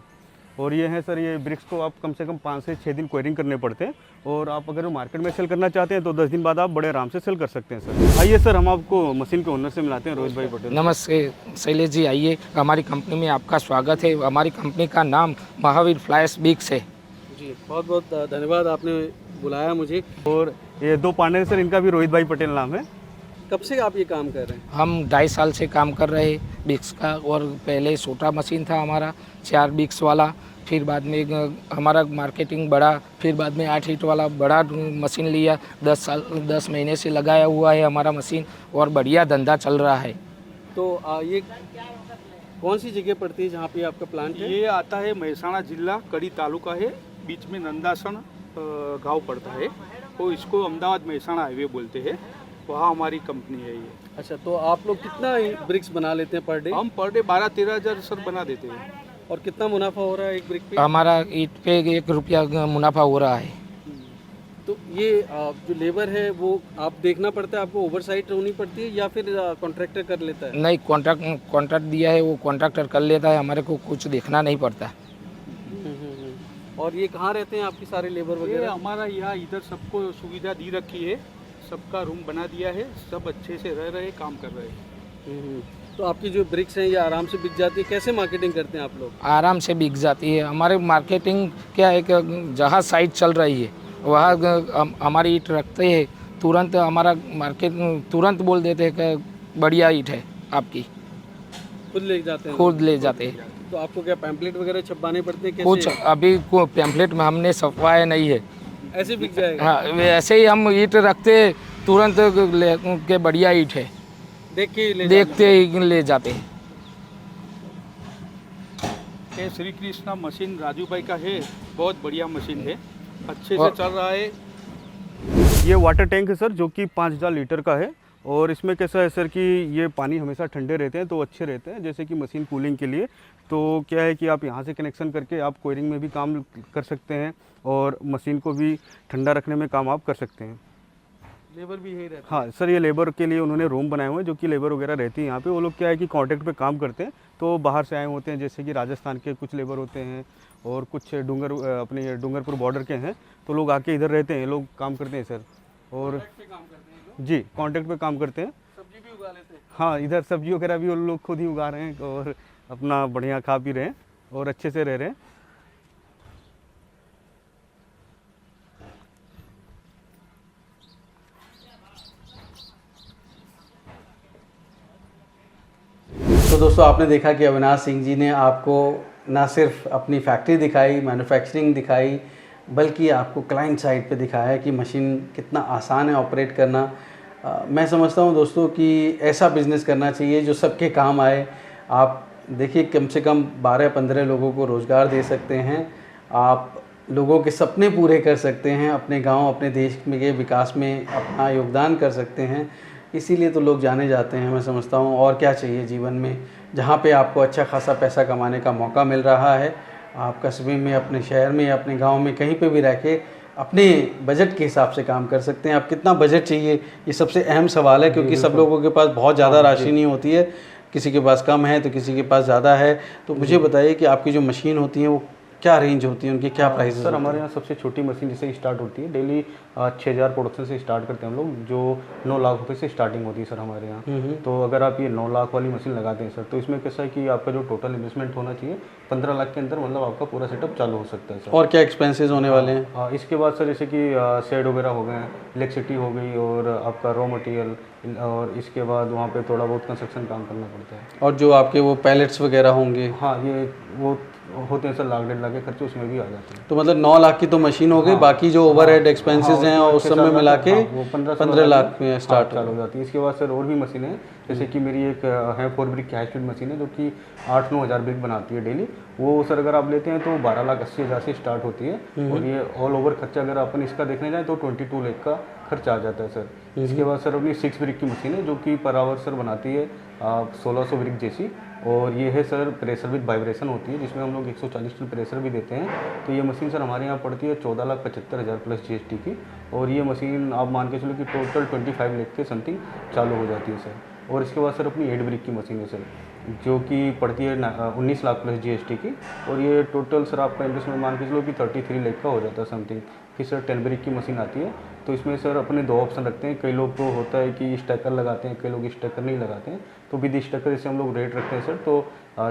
और ये है सर, ये ब्रिक्स को आप कम से कम 5 से 6 दिन क्वेरिंग करने पड़ते हैं। और आप अगर मार्केट में सेल करना चाहते हैं तो 10 दिन बाद आप बड़े आराम से सेल कर सकते हैं सर। आइए सर, हम आपको मशीन के ओनर से मिलाते हैं, रोहित भाई पटेल। नमस्ते शैलेश जी, आइए, हमारी कंपनी में आपका स्वागत है। हमारी कंपनी का नाम महावीर फ्लायर्स बिग्स है। जी, बहुत बहुत धन्यवाद, आपने बुलाया मुझे। और ये 2 पार्टनर सर, इनका भी रोहित भाई पटेल नाम है। कब से आप ये काम कर रहे हैं? हम 2.5 साल से काम कर रहे हैं बिग्स का। और पहले छोटा मशीन था हमारा 4 बिग्स वाला, फिर बाद में हमारा मार्केटिंग बढ़ा, फिर बाद में 8 हीट वाला बड़ा मशीन लिया। 10 महीने से लगाया हुआ है हमारा मशीन और बढ़िया धंधा चल रहा है। तो ये कौन सी जगह पड़ती है जहाँ पे आपका प्लांट है? ये आता है महसाणा जिला, कड़ी तालुका है, बीच में नंदासन गांव पड़ता है। तो इसको अहमदाबाद महसाणा हाईवे बोलते हैं, वहाँ हमारी कंपनी है ये। अच्छा, तो आप लोग कितना ब्रिक्स बना लेते हैं पर डे? हम पर डे 12-13 हज़ार सर बना देते हैं। और कितना मुनाफा हो रहा है एक ब्रिक पे? हमारा ईट पे 1 रुपया मुनाफा हो रहा है। तो ये जो लेबर है वो आप देखना पड़ता है, आपको ओवरसाइट होनी पड़ती है या फिर कॉन्ट्रैक्टर कर लेता है? नहीं, कॉन्ट्रैक्ट दिया है, वो कॉन्ट्रैक्टर कर लेता है, हमारे को कुछ देखना नहीं पड़ता। और ये कहाँ रहते हैं आपकी सारे लेबर ये वगैरह? हमारा यहाँ इधर सबको सुविधा दी रखी है, सबका रूम बना दिया है, सब अच्छे से रह रहे, काम कर रहे हैं। तो आपकी जो ब्रिक्स हैं ये आराम से बिक जाती है, कैसे मार्केटिंग करते हैं आप लोग? आराम से बिक जाती है। हमारे मार्केटिंग क्या है कि जहाँ साइट चल रही है वहाँ हमारी ईट रखते हैं, तुरंत हमारा मार्केट तुरंत बोल देते हैं कि बढ़िया ईट है आपकी, खुद ले जाते हैं? खुद ले जाते हैं। तो आपको क्या पैम्पलेट वगैरह छपवाने पड़ते हैं? कुछ कैसे अभी पैम्पलेट में हमने छपवाया नहीं है। ऐसे बिक जाएगा? हाँ, ऐसे ही हम ईट रखते हैं, तुरंत के बढ़िया ईट है, देख के देखते ही ले जाते हैं। ये श्री कृष्णा मशीन राजू भाई का है, बहुत बढ़िया मशीन है, अच्छे से चल रहा है। ये वाटर टैंक है सर, जो कि 5000 लीटर का है। और इसमें कैसा है सर कि ये पानी हमेशा ठंडे रहते हैं तो अच्छे रहते हैं, जैसे कि मशीन कूलिंग के लिए। तो क्या है कि आप यहाँ से कनेक्शन करके आप कोयरिंग में भी काम कर सकते हैं और मशीन को भी ठंडा रखने में काम आप कर सकते हैं। लेबर भी यही रहता है? हाँ सर, ये लेबर के लिए उन्होंने रूम बनाए हुए हैं, जो कि लेबर वगैरह रहती है यहाँ पे। वो लोग क्या है कि कॉन्ट्रैक्ट पे काम करते हैं, तो बाहर से आए होते हैं, जैसे कि राजस्थान के कुछ लेबर होते हैं और कुछ अपने डूंगरपुर बॉर्डर के हैं, तो लोग आके इधर रहते हैं, लोग काम करते हैं सर। और जी, कॉन्ट्रैक्ट पे काम करते हैं। सब्जी भी उगा लेते हैं? हाँ, इधर सब्जी वगैरह भी वो लोग खुद ही उगा रहे हैं और अपना बढ़िया खा पी रहे हैं और अच्छे से रह रहे हैं। तो दोस्तों, आपने देखा कि अविनाश सिंह जी ने आपको ना सिर्फ अपनी फैक्ट्री दिखाई, मैन्युफैक्चरिंग दिखाई, बल्कि आपको क्लाइंट साइड पे दिखाया कि मशीन कितना आसान है ऑपरेट करना। मैं समझता हूँ दोस्तों कि ऐसा बिज़नेस करना चाहिए जो सबके काम आए। आप देखिए, कम से कम 12-15 लोगों को रोज़गार दे सकते हैं, आप लोगों के सपने पूरे कर सकते हैं, अपने गांव, अपने देश के विकास में अपना योगदान कर सकते हैं। इसीलिए तो लोग जाने जाते हैं, मैं समझता हूँ। और क्या चाहिए जीवन में, जहाँ पे आपको अच्छा खासा पैसा कमाने का मौका मिल रहा है, आप कस्बे में, अपने शहर में, अपने गांव में, कहीं पे भी रह के अपने बजट के हिसाब से काम कर सकते हैं। आप कितना बजट चाहिए, ये सबसे अहम सवाल है, क्योंकि सब लोगों के पास बहुत ज़्यादा राशि नहीं होती है, किसी के पास कम है तो किसी के पास ज़्यादा है। तो मुझे बताइए कि आपकी जो मशीन होती है वो क्या रेंज होती है उनकी, क्या प्राइस? सर हमारे यहाँ सबसे छोटी मशीन जैसे स्टार्ट होती है डेली 6000 प्रोडक्शन से स्टार्ट करते हैं हम लोग, जो 9 लाख रुपए से स्टार्टिंग होती है सर हमारे यहाँ। तो अगर आप ये 9 लाख वाली मशीन लगाते हैं सर, तो इसमें कैसा है कि आपका जो टोटल इन्वेस्टमेंट होना चाहिए 15 लाख के अंदर, मतलब आपका पूरा सेटअप चालू हो सकता है सर। और क्या एक्सपेंसेस होने वाले हैं? इसके बाद सर जैसे कि शेड वगैरह हो गए, इलेक्ट्रिसिटी हो गई, और आपका रॉ मटेरियल, और इसके बाद वहाँ पे थोड़ा बहुत कंस्ट्रक्शन काम करना पड़ता है। और जो आपके वो पैलेट्स वगैरह होंगे? हाँ, ये वो होते हैं सर, लाख 1.5 लाख के खर्चे उसमें भी आ जाते हैं। तो मतलब 9 लाख की तो मशीन हो गई, बाकी जो ओवरहेड एक्सपेंसेस हैं और उस सब में मिला के वो 15 लाख में स्टार्ट चालू हो जाती है। इसके बाद सर और भी मशीनें हैं, जैसे कि मेरी एक है 4 ब्रिक की हाई स्पीड मशीन है, जो कि 8-9 हज़ार ब्रिक बनाती है डेली। वो सर अगर आप लेते हैं तो 12,80,000 से स्टार्ट होती है, और ये ऑल ओवर खर्चा अगर अपन इसका देखने जाए तो 22 लाख का खर्चा आ जाता है सर। इसके बाद सर अपनी 6 ब्रिक की मशीन है, जो कि पर आवर सर बनाती है 1600 ब्रिक जैसी, और ये है सर प्रेशर विद वाइब्रेशन होती है, जिसमें हम लोग 140 टन प्रेशर भी देते हैं। तो ये मशीन सर हमारे यहाँ पड़ती है 14,75,000 प्लस GST की, और ये मशीन आप मान के चलो कि टोटल 25 लाख के समथिंग चालू हो जाती है सर। और इसके बाद सर अपनी 8 ब्रिक की मशीन है सर, जो कि पड़ती है 19 लाख प्लस GST की, और ये टोटल सर आपका इन्वेस्टमेंट मान के चलो कि 33 लाख का हो जाता है समथिंग। फिर सर 10 ब्रिक की मशीन आती है, तो इसमें सर अपने 2 ऑप्शन रखते हैं। कई लोग को होता है कि स्टैकर लगाते हैं, कई लोग स्टैकर नहीं लगाते हैं। तो विद स्टैकर जैसे हम लोग रेट रखते हैं सर, तो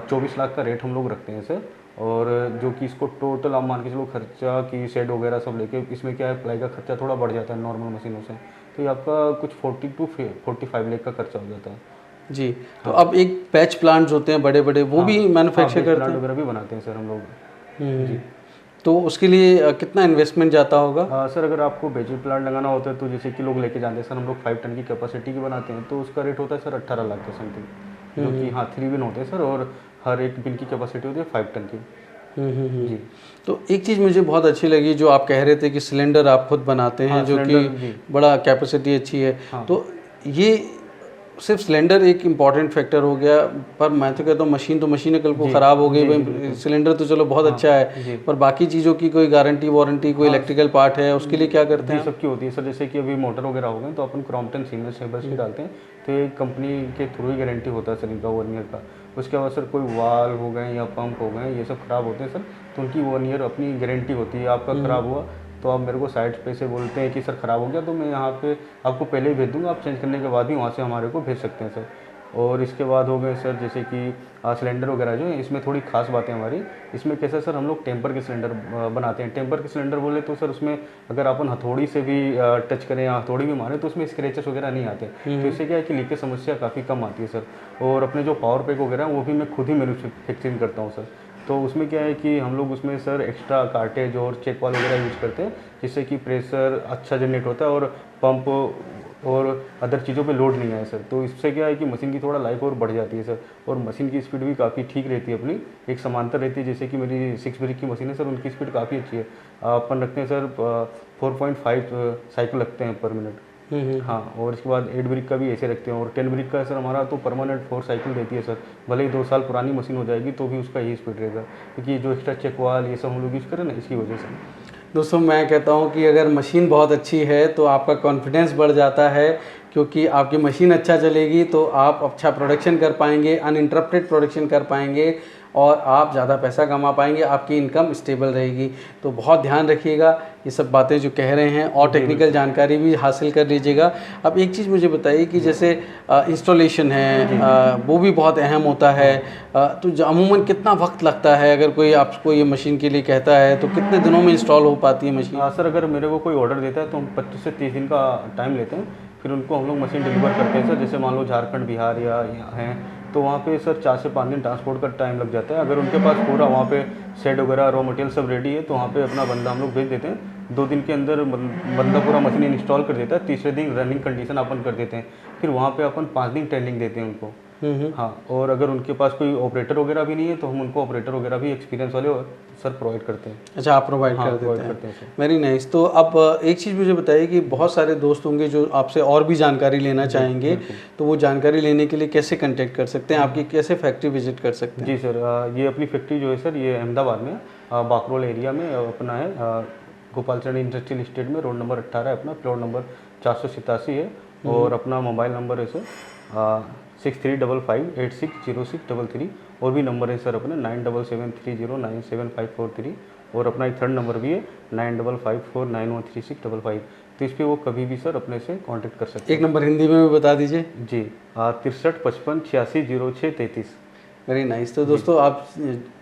24 लाख का रेट हम लोग रखते हैं सर। और जो कि इसको टोटल आप मान के चलो खर्चा की शेड वगैरह सब लेके, इसमें क्या है प्लाई का खर्चा थोड़ा बढ़ जाता है नॉर्मल मशीनों से, तो ये आपका कुछ 40 to 45 लाख का खर्चा हो जाता है जी। तो अब एक पैच प्लांट्स होते हैं बड़े बड़े, वो भी मैन्युफैक्चर करते प्लांट हैं वगैरह भी बनाते हैं सर हम लोग जी। तो उसके लिए कितना इन्वेस्टमेंट जाता होगा? सर अगर आपको बेजिल प्लांट लगाना होता है, तो जैसे कि लोग लेके जाते हैं सर, हम लोग 5 टन की कैपेसिटी की बनाते हैं, तो उसका रेट होता है सर 18 लाख का समथिंग, जो कि 3 बिन होते हैं सर, और हर एक बिन की कैपेसिटी होती है 5 टन की जी। तो एक चीज़ मुझे बहुत अच्छी लगी जो आप कह रहे थे कि सिलेंडर आप खुद बनाते हैं, जो कि बड़ा कैपेसिटी अच्छी है। तो ये सिर्फ सिलेंडर एक इम्पॉर्टेंट फैक्टर हो गया, पर मैं तो कहता हूँ मशीन तो मशीन है, कल को ख़राब हो गई, सिलेंडर तो चलो बहुत अच्छा है, पर बाकी चीज़ों की कोई गारंटी वारंटी, कोई इलेक्ट्रिकल पार्ट है, उसके लिए क्या करते हैं? सबकी होती है सर। जैसे कि अभी मोटर वगैरह हो गए तो अपन क्रॉम्पटन सीमलेस सेबर्स की डालते हैं, तो ये कंपनी के थ्रू ही गारंटी होता है सर इनका 1 ईयर का। उसके बाद सर कोई वाल्व हो गए या पंप हो गए, ये सब ख़राब होते हैं सर, तो उनकी 1 ईयर अपनी गारंटी होती है। आपका ख़राब हुआ तो आप मेरे को साइट पे से बोलते हैं कि सर ख़राब हो गया, तो मैं यहाँ पे आपको पहले ही भेज दूँगा, आप चेंज करने के बाद ही वहाँ से हमारे को भेज सकते हैं सर। और इसके बाद हो गए सर जैसे कि सिलेंडर वगैरह जो है, इसमें थोड़ी खास बातें हमारी, इसमें कैसा सर हम लोग टेम्पर के सिलेंडर बनाते हैं। टेम्पर के सिलेंडर बोले तो सर उसमें अगर अपन हथौड़ी से भी टच करें या हथौड़ी भी मारें तो उसमें स्क्रैचेस वगैरह नहीं आते, तो इससे क्या है कि लीकेज समस्या काफ़ी कम आती है सर। और अपने जो पावर पैक वगैरह वो भी मैं खुद ही मैन्युफैक्चरिंग करता हूँ सर। तो उसमें क्या है कि हम लोग उसमें सर एक्स्ट्रा कार्टेज और चेक वाल वगैरह यूज़ करते हैं, जिससे कि प्रेशर अच्छा जनरेट होता है और पंप और अदर चीज़ों पे लोड नहीं आए सर। तो इससे क्या है कि मशीन की थोड़ा लाइफ और बढ़ जाती है सर, और मशीन की स्पीड भी काफ़ी ठीक रहती है, अपनी एक समांतर रहती है। जैसे कि मेरी 6 ब्रिक की मशीन है सर, उनकी स्पीड काफ़ी अच्छी है, अपन रखते हैं सर 4.5 साइकिल लगते हैं पर मिनट। हाँ, और इसके बाद 8 ब्रिक का भी ऐसे रखते हैं, और 10 ब्रिक का सर हमारा तो परमानेंट 4 साइकिल देती है सर। भले ही 2 साल पुरानी मशीन हो जाएगी तो भी उसका यही स्पीड रहेगा, क्योंकि जो एक्स्ट्रा चेक वाल ये सब हम लोग यूज़ करें ना, इसकी वजह से। दोस्तों मैं कहता हूँ कि अगर मशीन बहुत अच्छी है तो आपका कॉन्फिडेंस बढ़ जाता है, क्योंकि आपकी मशीन अच्छा चलेगी तो आप अच्छा प्रोडक्शन कर पाएंगे, अनइंटरप्टेड प्रोडक्शन कर पाएंगे, और आप ज़्यादा पैसा कमा पाएंगे, आपकी इनकम स्टेबल रहेगी। तो बहुत ध्यान रखिएगा ये सब बातें जो कह रहे हैं, और टेक्निकल जानकारी भी हासिल कर लीजिएगा। अब एक चीज़ मुझे बताइए कि जैसे इंस्टॉलेशन है वो भी बहुत अहम होता है, तो अमूमन कितना वक्त लगता है? अगर कोई आपको ये मशीन के लिए कहता है तो कितने दिनों में इंस्टॉल हो पाती है मशीन? सर अगर मेरे को कोई ऑर्डर देता है तो हम 25 से 30 दिन का टाइम लेते हैं, फिर उनको हम लोग मशीन डिलीवर करते हैं सर। जैसे मान लो झारखंड, बिहार या हैं तो वहाँ पे सर 4 से 5 दिन ट्रांसपोर्ट का टाइम लग जाता है। अगर उनके पास पूरा वहाँ पे सेट वगैरह रॉ मटेरियल सब रेडी है तो वहाँ पे अपना बंदा हम लोग भेज देते हैं। 2 दिन के अंदर बंदा पूरा मशीन इंस्टॉल कर देता है, तीसरे दिन रनिंग कंडीशन अपन कर देते हैं, फिर वहाँ पे अपन 5 दिन ट्रेनिंग देते हैं उनको। हाँ, और अगर उनके पास कोई ऑपरेटर वगैरह भी नहीं है तो हम उनको ऑपरेटर वगैरह भी एक्सपीरियंस वाले सर प्रोवाइड करते हैं। अच्छा, आप प्रोवाइड कर देते हैं वेरी नाइस। तो अब एक चीज़ मुझे बताइए कि बहुत सारे दोस्त होंगे जो आपसे और भी जानकारी लेना चाहेंगे, तो वो जानकारी लेने के लिए कैसे कांटेक्ट कर सकते हैं, आपकी कैसे फैक्ट्री विजिट कर सकते हैं? जी सर, ये अपनी फैक्ट्री जो है सर, ये अहमदाबाद में बाकरोल एरिया में अपना है, गोपाल चरण इंडस्ट्रियल इस्टेट में, रोड नंबर 18 है अपना, प्लॉट नंबर 487 है, और अपना मोबाइल नंबर है सर 6355860633। और भी नंबर है सर अपने 9773097543। और अपना एक थर्ड नंबर भी है 9554913655। तो इस पर वो कभी भी सर अपने से कांटेक्ट कर सकते एक नंबर हिंदी में भी बता दीजिए। हैं जी। 6355860633। Very nice. तो दोस्तों आप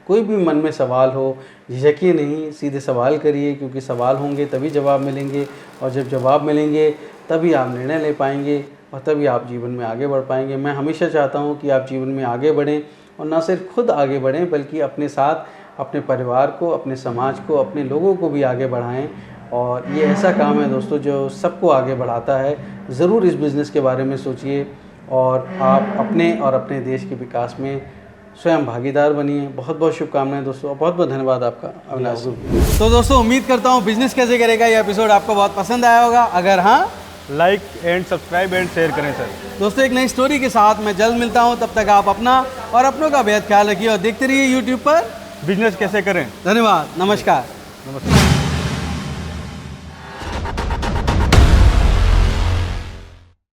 कोई भी मन में सवाल हो, झिझकिए नहीं, सीधे सवाल करिए, क्योंकि सवाल होंगे तभी जवाब मिलेंगे, और जब जवाब मिलेंगे तभी आप निर्णय ले पाएंगे, और तभी आप जीवन में आगे बढ़ पाएंगे। मैं हमेशा चाहता हूं कि आप जीवन में आगे बढ़ें, और ना सिर्फ खुद आगे बढ़ें बल्कि अपने साथ अपने परिवार को, अपने समाज को, अपने लोगों को भी आगे बढ़ाएं। और ये ऐसा काम है दोस्तों जो सबको आगे बढ़ाता है। ज़रूर इस बिज़नेस के बारे में सोचिए, और आप अपने और अपने देश के विकास में स्वयं भागीदार बनिए। बहुत बहुत शुभकामनाएं दोस्तों, बहुत बहुत धन्यवाद आपका अविनाश। तो दोस्तों उम्मीद करता हूँ बिजनेस कैसे करेगा ये एपिसोड आपको बहुत पसंद आया होगा। अगर हाँ, like and subscribe and share करें सर। दोस्तों एक नई स्टोरी के साथ मैं जल्द मिलता हूँ। तब तक आप अपना और अपनों का बेहद ख्याल रखिए, और देखते रहिए यूट्यूब पर बिजनेस कैसे करें। धन्यवाद। नमस्कार। नमस्कार।